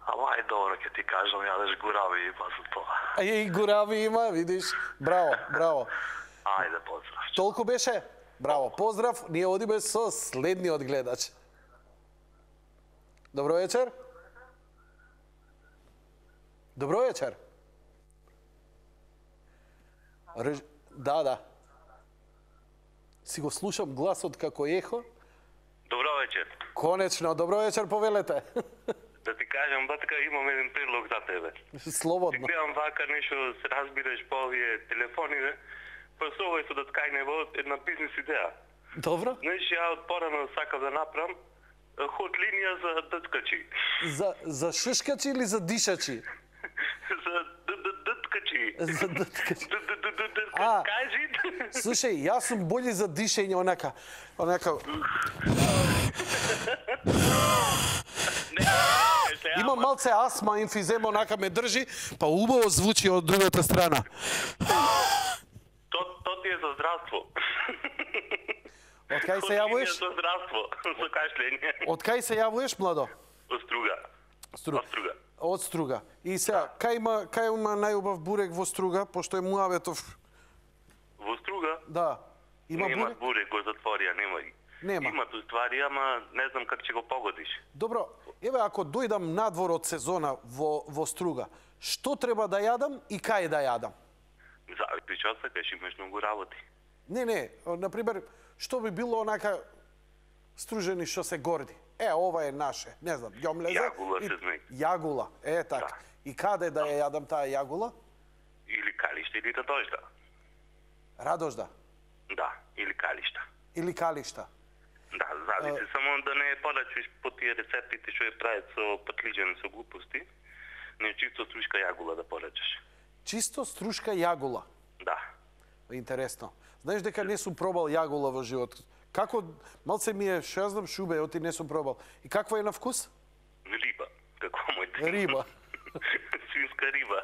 S16: Ама ај добро, ќе ти кажам, јадеш гурави и па за тоа.
S1: И гурави има, видиш. Браво, браво.
S16: Ајде, поздрав.
S1: Толку беше? Браво, поздрав. Ние одиме со следниот гледач. Добро вечер. Добро вечер. Да. Си го слушам гласот како ехо.
S16: Добро вечер.
S1: Конечно, добро вечер, повелете.
S16: Да ти кажам, батка, имам еден предлог за тебе.
S1: Слободно.
S16: Ти гледам вака нешто, се разбираш по овие телефони, па со овој со доткајнево една бизнес идеја.
S1: Добро.
S16: Знаеш, ја од порано сакам да направам ход линија за дткачи.
S1: За шишкачи или за дишачи?
S16: За дткачи.
S1: За дткачи.
S16: Кажи.
S1: Слушај, јас сум бољи за дишење, онака. Има малце астма, емфизем, онака ме држи, па убаво звучи од другата страна.
S16: То ти е за здравство.
S1: Од кај се јавуваш?
S16: За здравство, за кашлење.
S1: Од кај се јавуваш, младо?
S16: Од Струга.
S1: Од Струга. И сега, кај има најубав бурек во Струга, пошто е муабетов?
S16: Во Струга?
S1: Да. Има
S16: нема
S1: бурек?
S16: бурек, го затворија, нема ги.
S1: Нема.
S16: Има ствари, ама не знам как ќе го погодиш.
S1: Добро, еве ако дојдам надвор од сезона во Струга, што треба да јадам и кај да јадам?
S16: Зависи што сакаш, имаш многу работи.
S1: Не, например, што би било онака стружени што се горди? Ова е наше, не знам, ѓомлеза.
S16: Јагула се знае.
S1: Јагула, така. И каде да ја јадам таа јагула?
S16: Или калишта или радожда.
S1: Радожда?
S16: Да, или калишта.
S1: Или калишта.
S16: Да, зависи само да не порачиш по тие рецептите што ја прават со патлиџани, со глупости, не чисто струшка јагула да порачаш.
S1: Чисто струшка јагула?
S16: Да.
S1: Интересно. Знаеш дека не сум пробал јагула во живот. Како, малце ми е, што ја знам, шубе, оти не сум пробал. И каква е на вкус?
S16: Риба, како мојте.
S1: Риба.
S16: Свинска риба.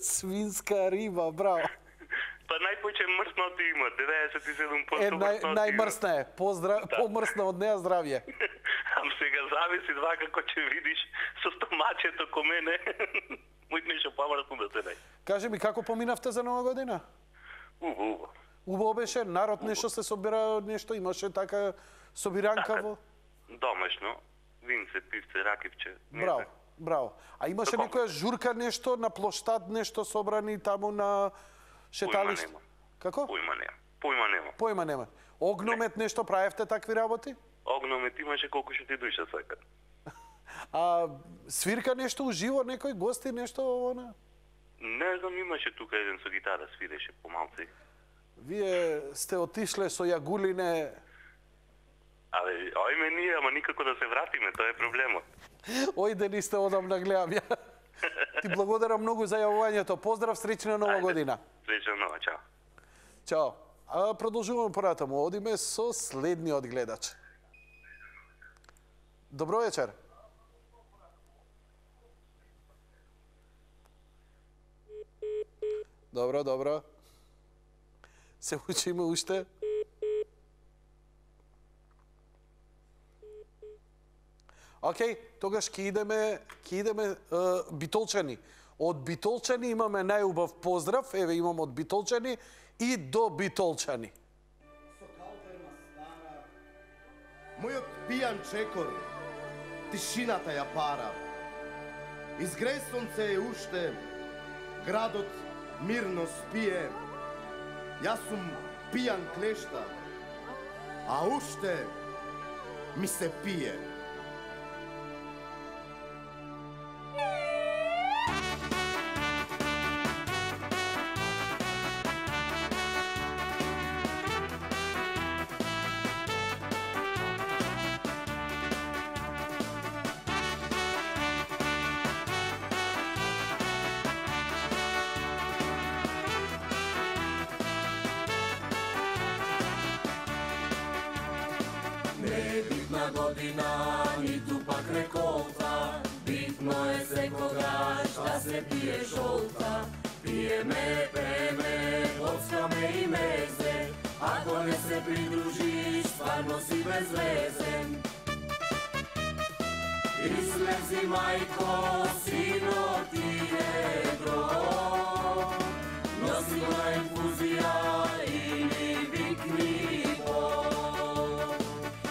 S1: Свинска риба, браво.
S16: Па најпоќе мрсното има, 97% мрсното има.
S1: Најмрсна е, помрсна од неа здравје.
S16: Ам сега зависи два како ќе видиш со стомачето ко мене, мојт нешто помрсно да се нај.
S1: Кажи ми, како поминавте за Нова година?
S16: Убаво.
S1: Убаво беше, народ нешто се собира, нешто имаше така собиранка во?
S16: Домашно, винце, пивце, ракивче.
S1: Браво. А имаше некоја журка нешто на плоштад, нешто собрани таму на шеталиште? Како? Појма нема. Огномет нешто правевте такви работи?
S16: Огномет имаше колку што ти душа сакат.
S1: А свирка нешто уживо, некој гости нешто она?
S16: Не знам, имаше тука еден со гитара свиреше помалци.
S1: Вие сте отишле со јагулине.
S16: Ојме ние, ама никако да се вратиме, тоа е проблемот.
S1: Ој дени сте одамна гледам ја. Ти благодарам многу за јавувањето. Поздрав, среќна Нова година.
S16: Среќна нова, чао.
S1: Чао. А продолжуваме поратаму. Одиме со следниот гледач. Добро вечер. Добро. Се учиме уште. Океј, тогаш ќе идеме Битолчани. Од Битолчани имаме најубав поздрав, еве имам од Битолчани и до Битолчани.
S17: Со калдерна стара, мојот пијан чекор, тишината ја пара. Изгреј сонце е уште, градот мирно спие. Јас сум пијан клешта, а уште ми се пие.
S14: Година, ниту пак реколта, битно е секогаш да се пие жолта. Пиеме, пееме, коцкаме и мезе, ако не се придружиш, стварно си безвезен. Излези, мајко, сино ти е гроб. Носи го на инфузија или викни Бог.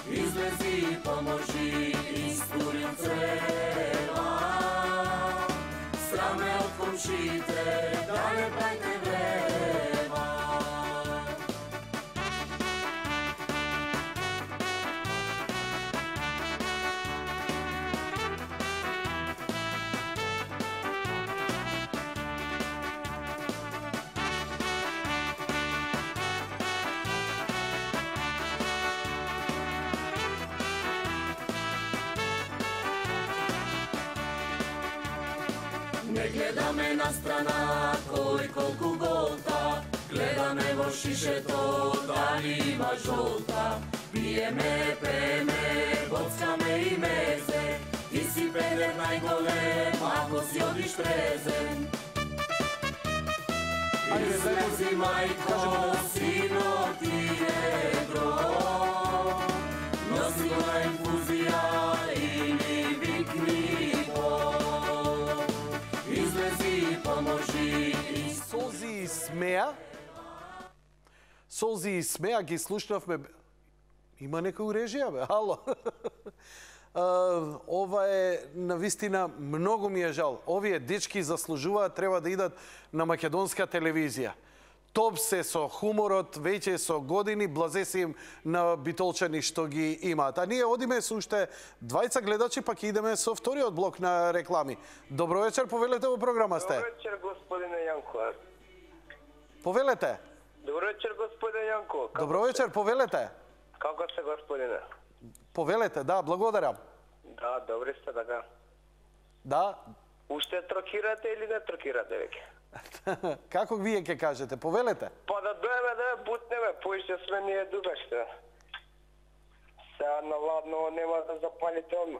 S14: Излези, поможи, истури црева. Сраме од комшите, да не пајте врева. Не гледаме на страна кој колку голта, гледаме во шишето дали има жолта. Пиеме, пееме, боцкаме и мезе, ти си педер најголем, ако си одиш трезен. Излези, мајко, сино ти е гроб. Носи го на инфузија или викни Бог. Излези, поможи.
S1: Солзи и смеа. Солзи и смеа ги слушнавме. Има некој режија, бе? Ало. Ова е навистина многу ми е жал. Овие дечки заслужуваат, треба да идат на македонска телевизија. Топ се со хуморот, веќе со години, блазе се им на битолчани што ги имаат. А ние одиме со уште двајца гледачи, пак идеме со вториот блок на реклами. Добро вечер, повелете во програма сте.
S18: Добро вечер, господине Јанко.
S1: Повелете.
S18: Добро вечер, господине Јанко.
S1: Добро вечер, повелете.
S18: Како сте, господине?
S1: Повелете, да, благодарам.
S18: Да, добри сте, така.
S1: Да.
S18: Уште трокирате или не трокирате веќе?
S1: Како вие ќе кажете? Повелете.
S18: Па да доеме да ја бутнеме, поише сме ние дубеште. Сега на ладно нема да запалите одма.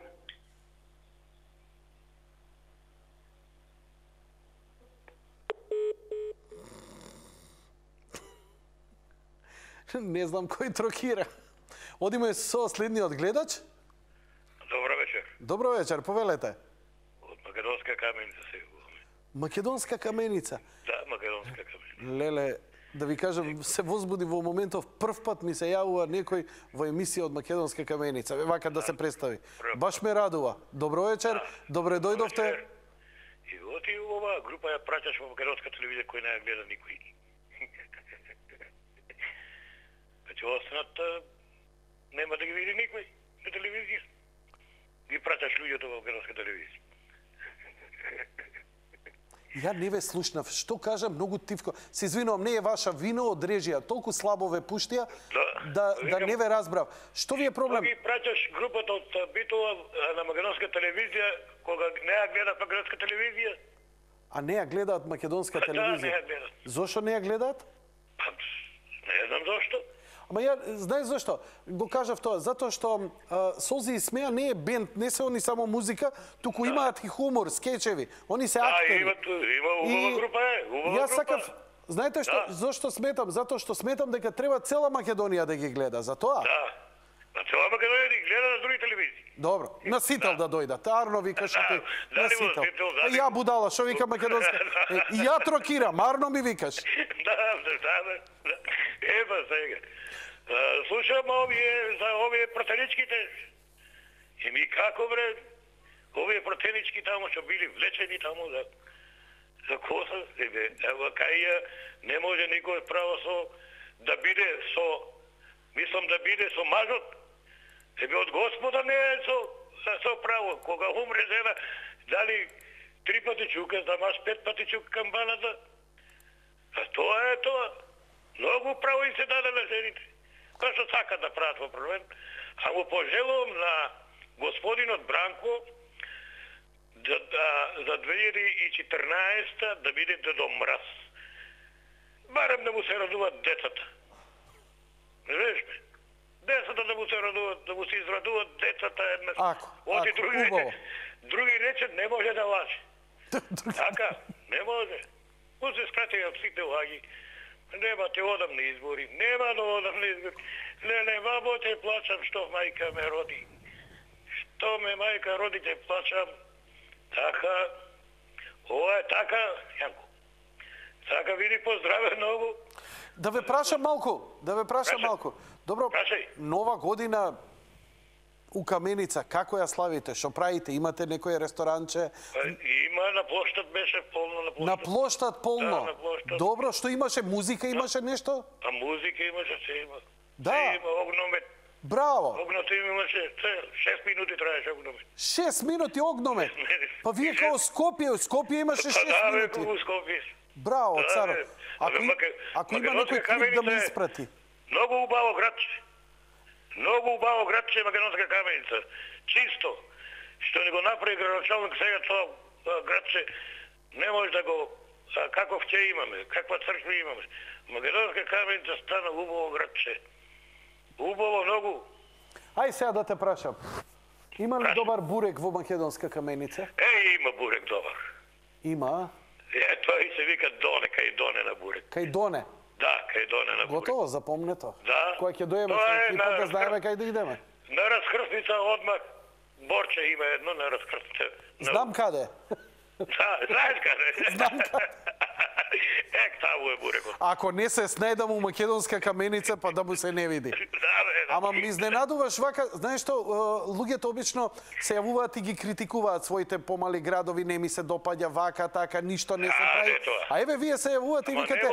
S1: Не знам кој трокира. Одиме со следниот гледач.
S6: Добро вечер.
S1: Добро вечер, повелете.
S6: Од Македонска каменица се јавуваме.
S1: Македонска каменица.
S6: Да, Македонска каменица.
S1: Леле, да ви кажам, се возбуди во моментов, прв пат ми се јавува некој во емисија од Македонска каменица. Вака да се представи. Баш ме радува. Добро вечер, добре дојдовте.
S6: И оти оваа група ја праќаш во Македонска телевизија кој не ја гледа никој. Значи останат нема да ги види никој на телевизија. Ги праќаш луѓето во Македонска телевизија.
S1: Ја не ве слушнав. Што кажа многу тивко. Се извинувам, не е ваша вина од режија. Толку слабо ве пуштија да не ве разбрав. Што ви е проблем?
S6: Ги праќаш групата од Битола на Македонска телевизија кога не ја гледа Македонска телевизија?
S1: А не ја гледаат Македонска телевизија?
S6: Да, не ја гледаат.
S1: Зошто не ја гледаат?
S6: Не знам зошто.
S1: Ама ја, знаеш зашто? Го кажав тоа, затоа што Солзи и смеа не е бенд, не се они само музика, туку имаат и хумор, скечеви. Они се актери.
S6: Има убава група е, убава
S1: Јас сакав, знаете што, зашто сметам? Затоа што сметам дека треба цела Македонија да ги гледа, затоа.
S6: Да. На цела Македонија ги гледа на други телевизии.
S1: Добро, на Сител да дојдат. Арно викаш ти на Сител. Ја будала, што вика македонска. И ја трокирам, Арно ми викаш.
S6: Да. Ева сега. Слушам за овие протеничките. И ми како бре, овие протенички таму што били влечени таму за коса, ева кај не може никој право да биде мислам да биде со мажот. Ебе од Господа не е со право. Кога умре жена, дали 3 пати чука, да маш 5 пати чука камбаната. А тоа е тоа. Многу право им се даде на жените. Па што сакат да прават во парламент. А му пожелувам на господинот Бранко за 2014 да биде Дедо Мраз. Барем да му се радуват децата. Не знаеш ме? Децата да му се радуват, да му се израдуват децата една. Оти други рече не може да лаже. Така, не може. Му се скрати од сите лаги. Нема те одам на избори. Нема да одам на избори. Не, бабо те плачам што мајка ме роди. што ме мајка родите плачам. Така, ова е така, Јанко. Така види поздраве многу.
S1: Да ве прашам малку. Добро, Нова година у Каменица, како ја славите? Што правите? Имате некој ресторанче?
S6: Има, на плоштад беше полно.
S1: На плоштад полно?
S6: Да, на плоштад.
S1: Добро, што имаше? Музика имаше нешто?
S6: А музика имаше, се има.
S1: Да.
S6: Се има, огномет.
S1: Браво!
S6: Огното имаше, 6 минути траеше огномет.
S1: 6 минути огномет? Па вие као Скопје имаше 6 минути.
S6: Да, бе, Скопје.
S1: Браво, царо. Ако има некој клип да ме испрати.
S6: Многу убаво градче. Многу убаво градче Македонска Каменица. Чисто. Што не го направи градоначалник сега тоа градче, не може да го... Каков ќе имаме, каква црква имаме. Македонска Каменица стана убаво градче. Убаво многу.
S1: Ај сега да те прашам. Има ли добар бурек во Македонска Каменица?
S6: Има бурек добар.
S1: Има?
S6: Тоа и се вика Доне, кај Доне на бурек.
S1: Кај Доне?
S6: Да, кај Доне на бурек.
S1: Готово, запомнето.
S6: Да.
S1: Кој ќе дојдеме со екипа да знаеме кај да идеме.
S6: На раскрсница одмах Борче има едно на раскрсница.
S1: Знам каде.
S6: Да, знаеш каде.
S1: Знам каде.
S6: Таму е бурекот.
S1: Ако не се снајдам у Македонска Каменица, па да му се не види. Ама ми изненадуваш вака, знаеш што, луѓето обично се јавуваат и ги критикуваат своите помали градови, не ми се допаѓа вака, така, ништо не се прави. А еве вие се јавувате и викате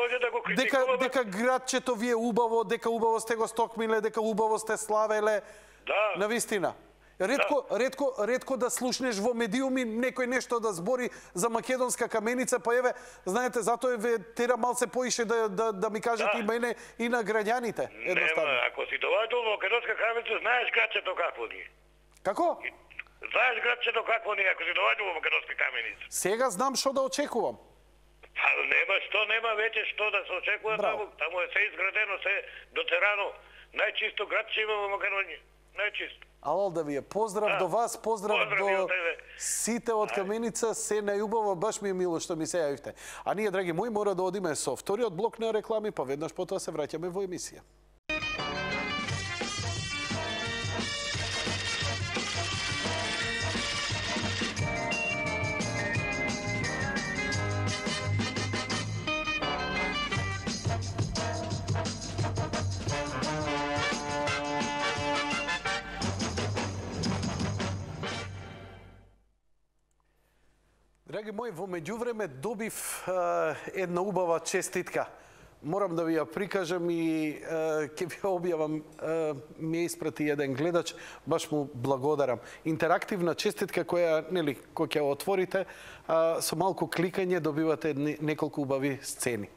S1: дека градчето ви е убаво, дека убаво сте го стокмиле, дека убаво сте славеле.
S6: Да.
S1: Навистина. Ретко да слушнеш во медиуми некој нешто да збори за Македонска Каменица, па еве, знаете, затоа ве тера малце поише да ми кажете и мене и на граѓаните.
S6: Нема, ако си доваѓал во Македонска Каменица, знаеш градчето какво ни е.
S1: Како?
S6: Знаеш градчето какво ни е, ако си доваѓал во Македонска Каменица.
S1: Сега знам што да очекувам.
S6: Па нема веќе што да се очекува таму. Таму е се изградено, се дотерано. Најчисто градче има во Македонија. Најчисто.
S1: Алал да ви е. Поздрав до вас, поздрав до сите од Каменица, се најубаво, баш ми е мило што ми се јавивте. А ние, драги мои, мора да одиме со вториот блок на реклами, па веднаш потоа се враќаме во емисија. Драги мои, во меѓувреме добив една убава честитка. Морам да ви ја прикажам и ќе ви објавам, ми испрати еден гледач, баш му благодарам. Интерактивна честитка која, нели, која ќе отворите, со малку кликање добивате неколку убави сцени.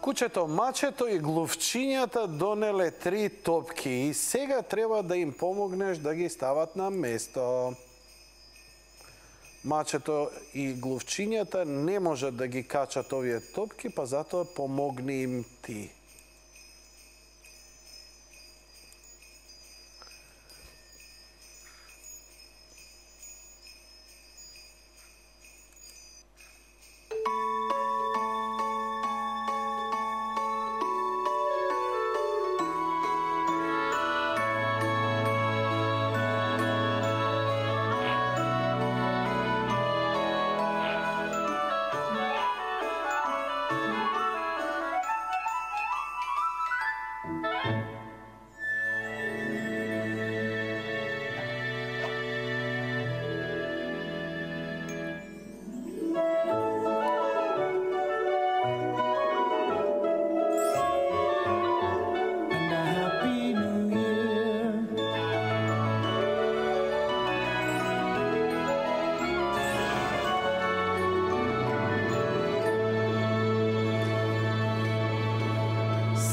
S1: Кучето, мачето и глувчињата донеле 3 топки и сега треба да им помогнеш да ги стават на место. Мачето и глувчињата не можат да ги качат овие топки, па затоа помогни им ти.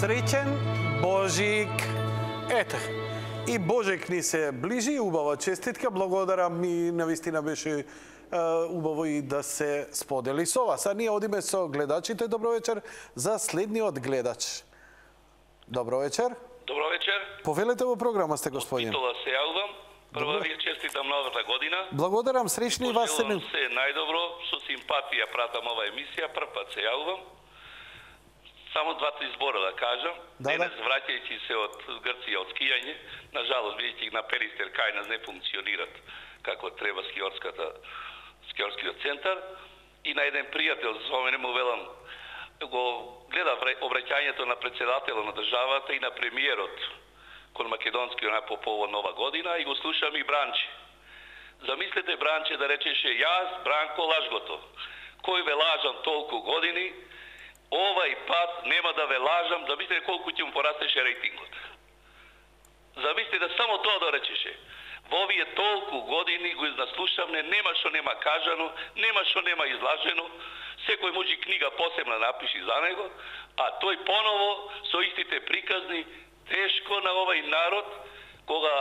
S1: Среќен Божик! Ете, и Божик ни се ближи, убава честитка, благодарам и навистина беше убаво и да се сподели со вас. А ние одиме со гледачите, добро вечер, за следниот гледач. Добро вечер.
S19: Добро вечер.
S1: Повелете во програма сте, господин.
S19: Титола се јавувам. Прво ви честитам новата година.
S1: Благодарам, среќни и вас се.
S19: Пожелувам се најдобро, со симпатија пратам ова емисија, прв пат се јавувам. Само 2-3 збора да кажам. Денес, враќајќи се од Грција од скијање, на жалост, бидејќи на Перистер кај нас не функционират како треба скиорскиот центар. И на еден пријател, со мене му велам, го гледа обраќањето на председателот на државата и на премиерот кон македонскиот по повод Нова година и го слушам и Бранче. Замислете Бранче да речеше јас, Бранко Лажгото, кој ве лажам толку години, овај пат нема да ве лажам, замислете колку ќе му порастеше рейтингот. Замислете да само тоа да речеше. Во овие толку години го изнаслушавме, нема што нема кажано, нема што нема излажено, секој може книга посебна напиши за него, а тој поново со истите приказни, тешко на овај народ, кога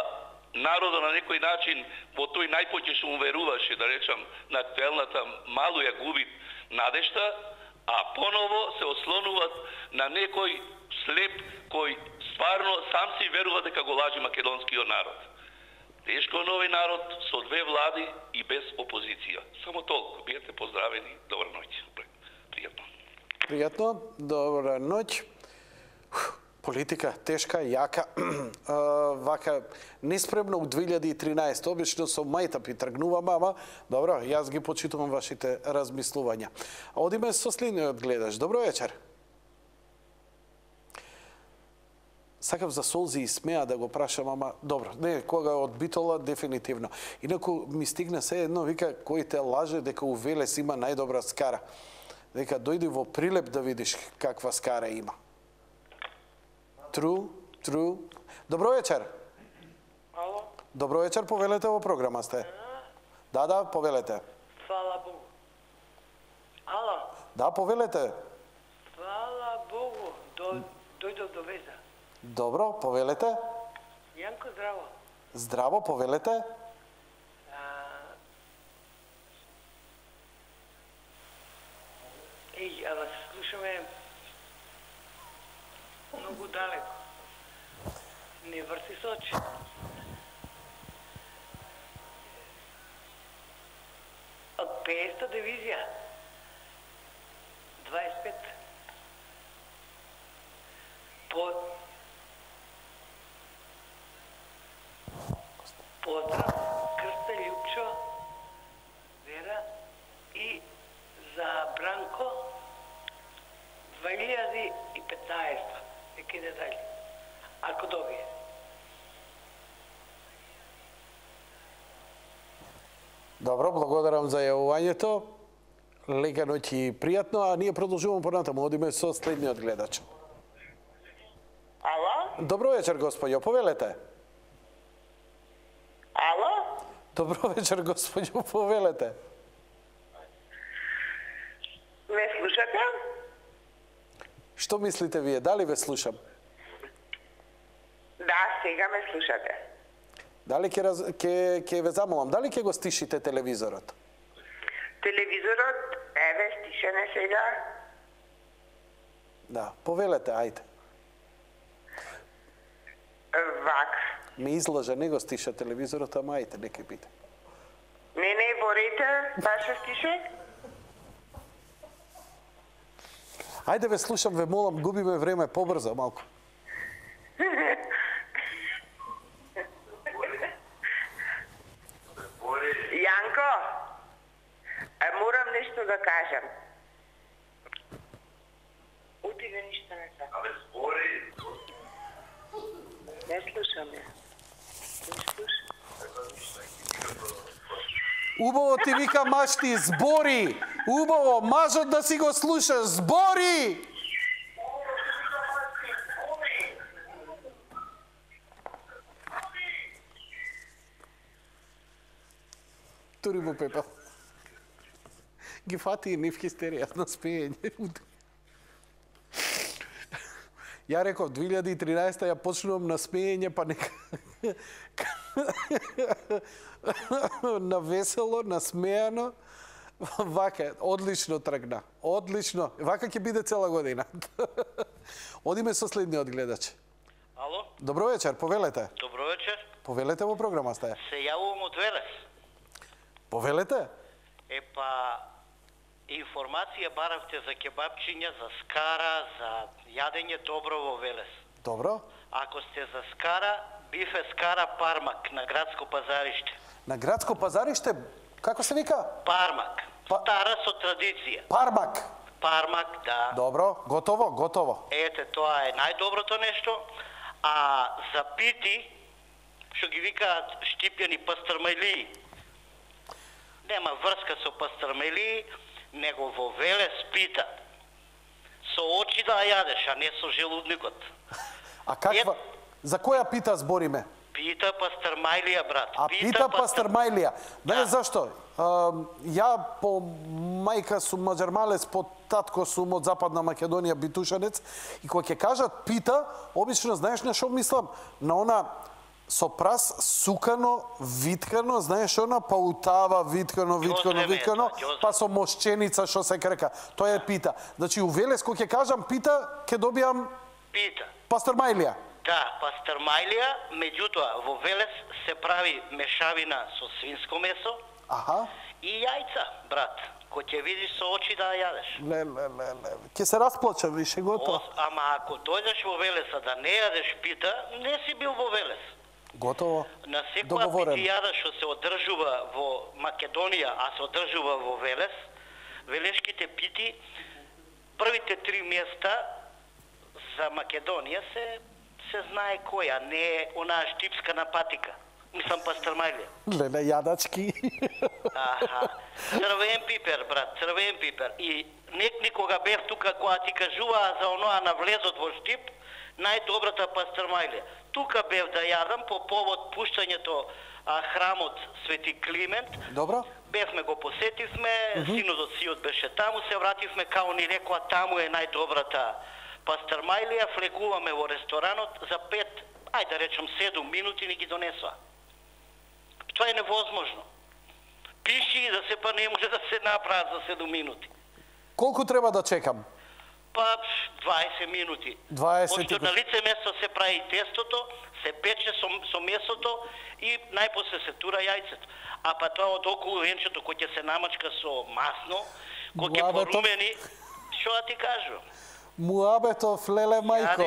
S19: народот на некој начин во тој најпоќе што му веруваше, да речам, на актуелната малу ја губи надежта, а поново се ослонуваат на некој слеп кој стварно сам си верува дека го лажи македонскиот народ. Тешко на овој народ со 2 влади и без опозиција. Само толку. Биете поздравени. Добра ноќ. Пријатно.
S1: Пријатно. Добра ноќ. Политика тешка, јака, вака неспремно у 2013. Обично со мајтапи тргнувам, ама добро, јас ги почитувам вашите размислувања. Одиме со следниот гледаш. Добро вечер. Сакав за солзи и смеа да го прашам, ама добро, не, кога од Битола дефинитивно. Инаку ми стигна се едно, вика, кој те лаже дека у Велес има најдобра скара. Дека дојди во Прилеп да видиш каква скара има. Тру. Добро вечер.
S8: Ало?
S1: Добро вечер, повелете во програма сте. Да, повелете.
S8: Фала Богу. Ало?
S1: Да, повелете.
S8: Фала Богу. Дојдов до веза.
S1: Добро, повелете.
S8: Јанко, здраво.
S1: Здраво, повелете.
S8: Еј, вас слушаме многу далеко. Не врти со очи. Од 500 дивизија 25 Поздрав, Крста, Љупчо, Вера и за Бранко 2015. Нека иде дали. Ако добие.
S1: Добро, благодарам за јавувањето. Лека ноќ и пријатно, а ние продолжуваме понатаму. Одиме со следниот гледач.
S18: Ало?
S1: Добро вечер, господјо, повелете.
S18: Ало?
S1: Добро вечер, господјо, повелете.
S18: Ме слушате?
S1: Што мислите вие? Дали ве слушам?
S18: Да, сега ме слушате.
S1: Дали ќе ве замолам, дали ќе го стишите телевизорот?
S18: Телевизорот, еве, стишене сега.
S1: Да, повелете, ајде.
S18: Вак.
S1: Ме излажа, не го стиша телевизорот, ама ајде, нека биде.
S18: Не, борите, баш стише.
S1: Ајде ве слушам, ве молам, губиме време, побрзо малку.
S18: Јанко, морам нешто да кажам. Утиве ништо не така.
S3: Абе, збори.
S18: Не слушам ја. Не слушам.
S1: Убаво ти вика машти, збори! Убаво, мажот да си го слушаш, збори! Тури во пепел. Ги фати и нив хистерија на спеење. Ја реков, 2013 ја почнувам на смеење, па нека... на весело, на смејано, Вака, одлично тргна. Одлично. Вака ќе биде цела година. Одиме со следниот гледач.
S20: Ало?
S1: Добро вечер, повелете.
S20: Добро вечер.
S1: Повелете во програма сте.
S20: Се јавувам од Велес.
S1: Повелете?
S20: Информација баравте за кебапчиња, за скара, за јадење добро во Велес.
S1: Добро.
S20: Ако сте за скара, бифе скара Пармак на градско пазариште.
S1: На градско пазариште, како се вика?
S20: Пармак. Стара со традиција.
S1: Пармак.
S20: Пармак, да.
S1: Добро, готово, готово.
S20: Ете, тоа е најдоброто нешто. А за пити, што ги викаат штипјани пастрмајлии, нема врска со пастрмајлии, него во Велес пита. Со очи да јадеш, а не со желудникот.
S1: А каква? За која пита збориме?
S20: Пита пастрмајлија, брат.
S1: А пита пастрмајлија. Знаеш зашто? Ја по мајка сум маđarмалец, по татко сум од Западна Македонија, битушанец, и кога ќе кажат пита, обично знаеш на што мислам? На она со прас сукано, виткано, знаеш она паутава, виткано, па со мошченица што се крека. Тоа е пита. Значи у Велес кога ќе кажам пита, ќе добијам
S20: пита.
S1: Пастрмајлија.
S20: Да, пастрмајлија, меѓутоа во Велес се прави мешавина со свинско месо.
S1: Аха.
S20: И јајца, брат, кој ќе видиш со очи да јадеш.
S1: Ќе се расплача више готово.
S20: Ама ако дојдеш во Велеса да не јадеш пита, не си бил во Велес.
S1: Готово.
S20: На секоја питијада што се одржува во Македонија, а се одржува во Велес, велешките пити, првите 3 места за Македонија се знае која, не е онаа штипска на патика. Мислам пастрмајлија.
S1: Леле, јадачки.
S20: Аха. Црвен пипер, брат, црвен пипер. И некога бев тука кога ти кажуваа за оноа на влезот во Штип, најдобрата пастрмајлија. Тука бев да јадам по повод пуштањето храмот Свети Климент.
S1: Добро.
S20: Бевме го посетивме, синодот сиот беше таму, се вративме као ни рекоа таму е најдобрата пастрмајлија, флегуваме во ресторанот за 5, ајде да речем 7 минути ни ги донесоа. Тоа е невозможно. Пиши да се па не може да се направат за 7 минути.
S1: Колку треба да чекам?
S20: Па 20 минути.
S1: 20
S20: Пошто на лице место се прави тестото, се пече со месото и најпосле се тура јајцето. А па тоа од околу венчето кој ќе се намачка со масно, кој ќе порумени, што да ти кажувам?
S1: Муабетов, леле мајко.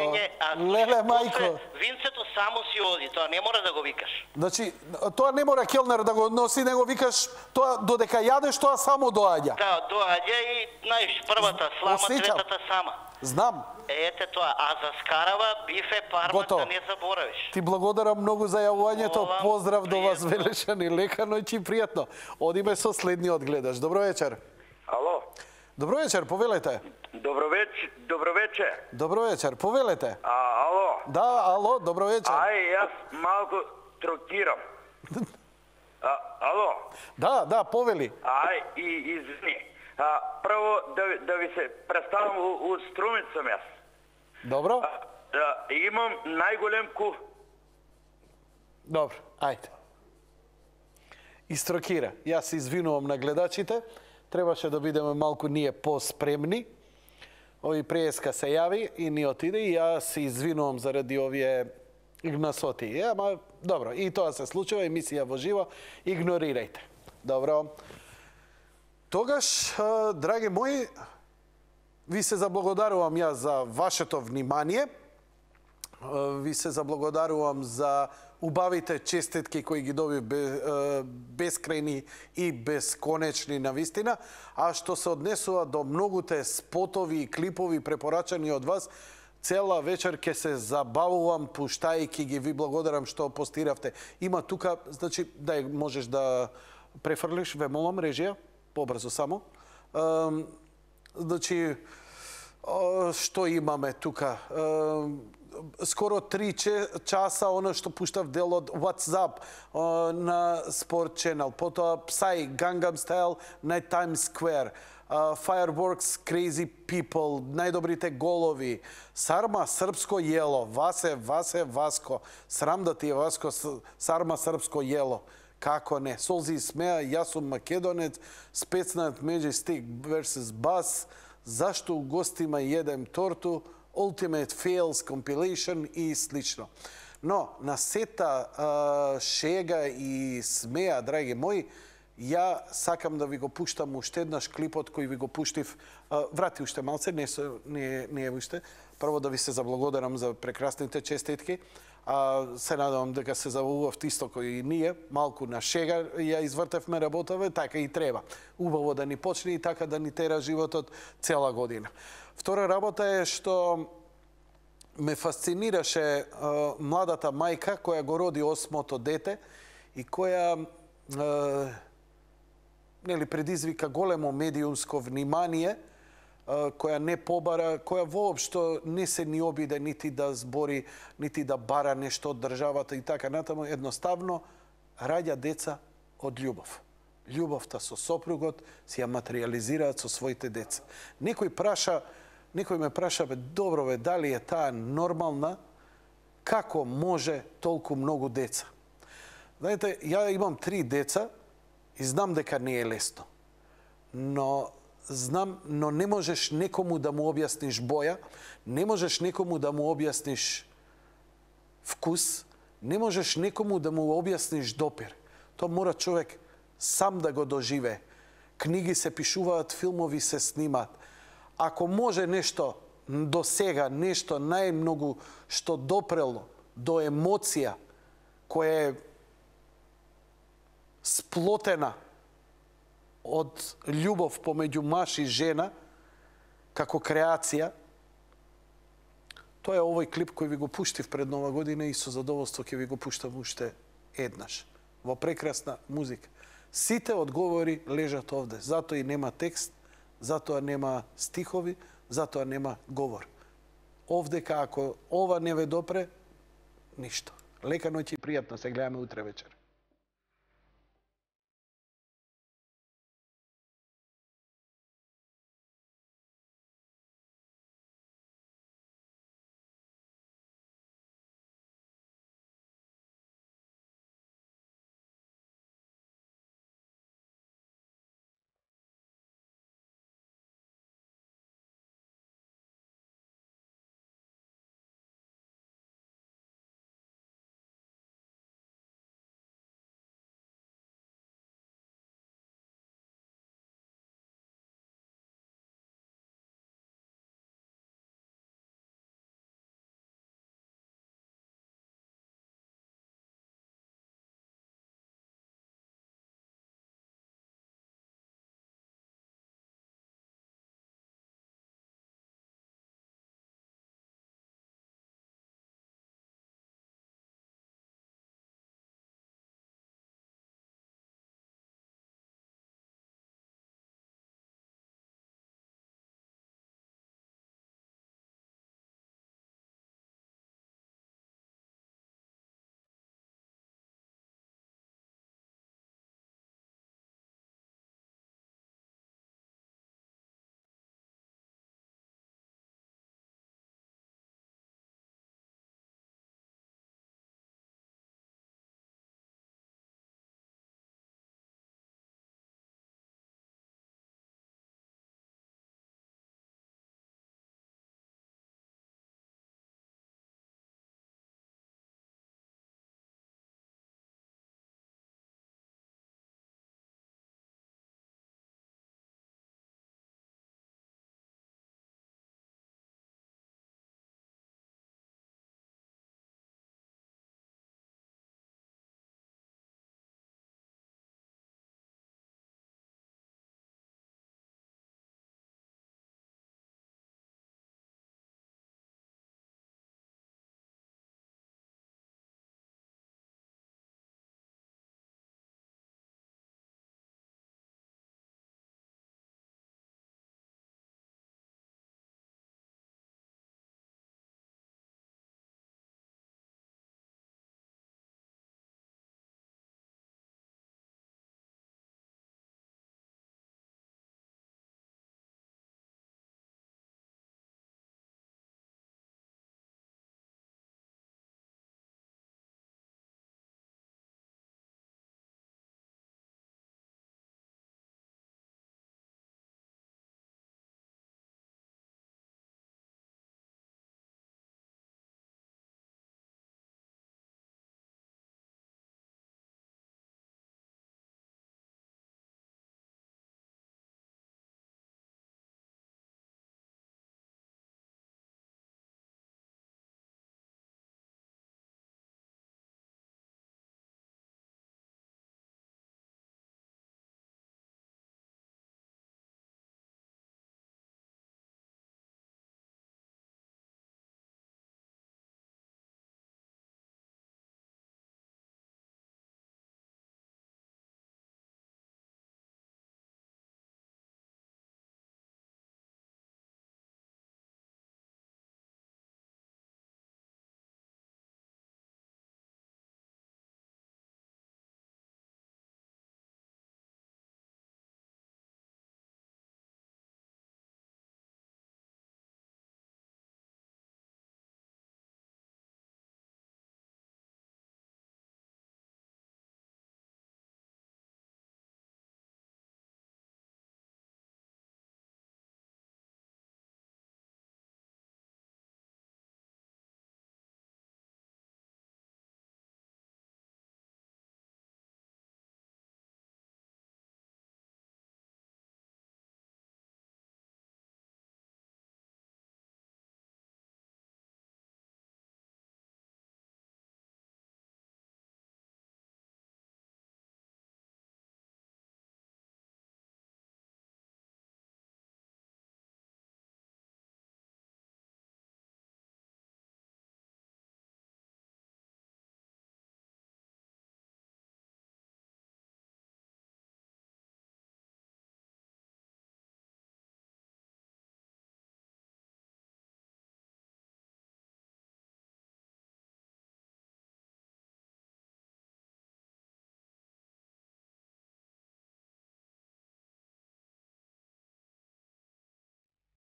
S1: Леле мајко.
S20: Винцето само си оди, тоа не мора да го викаш.
S1: Значи, тоа не мора келнер да го носи, не го викаш, тоа додека јадеш, тоа само доаѓа.
S20: Да, доаѓа и знаеш, првата слама, третата сама.
S1: Знам.
S20: Ете тоа, а за скарава, бифе, пармак, да не заборавиш.
S1: Ти благодарам многу за јавувањето, поздрав до вас, Велешани, лека ноќ и пријатно. Одиме со следниот гледач. Добро вечер.
S12: Ало.
S1: Добро вечер, повелете.
S12: Добро вечер.
S1: Добро вечер, повелете.
S12: Ало.
S1: Да, ало, добро вечер.
S12: Јас малку трокирам. Ало.
S1: Да, повели.
S12: Извини. Прво да ви се представам у Струмица сум јас.
S1: Добро.
S12: Имам најголем ку.
S1: Добро, ајде. Истрокира. Јас се извинувам на гледачите. Требаше да бидеме малку ние поспремни. Ови преска се јави и ни отиде и јас се извинувам заради овие гнасоти. Ама, добро, и тоа се случува, емисија во живо, игнорирајте. Добро. Тогаш, драги мои, ви се заблагодарувам ја за вашето внимание. Ви се заблагодарувам за убавите честитки кои ги добив безкрајни и бесконечни навистина, а што се однесува до многуте спотови и клипови препорачани од вас, цела вечер ќе се забавувам пуштајки ги. Ви благодарам што постиравте. Има тука, значи, дај можеш да префрлиш, ве молам, режија, побрзо само. Значи, што имаме тука? Скоро 3 часа оно што пуштав дел од WhatsApp на Sport Channel, потоа Psy, Gangnam Style на Times Square, Fireworks, Crazy People, најдобрите голови, Сарма, српско јело, Васе, Васко, срам да ти е Васко, Сарма, српско јело. Како не? Солзи и смеа, јас сум македонец, Spetsnaz Majestic vs. Bass, зашто у гостима једем торту, Ultimate Fails Compilation и слично. Но, на сета шега и смеа, драги мои, ја сакам да ви го пуштам уште еднаш клипот кој ви го пуштив, врати уште малце, не е уште. Прво да ви се заблагодарам за прекрасните честитки. Се надевам дека се забавувавте исто кој и ние, малку на шега ја извртевме работаве, така и треба. Убаво да ни почне и така да ни тера животот цела година. Втора работа е што ме фасцинираше младата мајка која го роди 8-то дете и која предизвика големо медиумско внимание, која не побара, која воопшто не се ни обиде нити да збори, нити да бара нешто од државата и така натаму, едноставно раѓа деца од љубов. Љубовта со сопругот си ја материализираат со своите деца. Некој ме праша, добро бе, дали е таа нормална, како може толку многу деца? Знаете, ја имам 3 деца и знам дека не е лесно. Но не можеш некому да му објасниш боја, не можеш некому да му објасниш вкус, не можеш некому да му објасниш допир. Тоа мора човек сам да го доживее. Книги се пишуваат, филмови се снимаат. Ако може нешто до сега, нешто најмногу што допрело до емоција која е сплотена од љубов помеѓу маж и жена, како креација, тоа е овој клип кој ви го пуштив пред Нова година и со задоволство ќе ви го пуштам уште еднаш. Во прекрасна музика. Сите одговори лежат овде. Затоа и нема текст, затоа нема стихови, затоа нема говор. Овдека, ако ова не ве допре, ништо. Лека ноќ и пријатно, се гледаме утре вечер.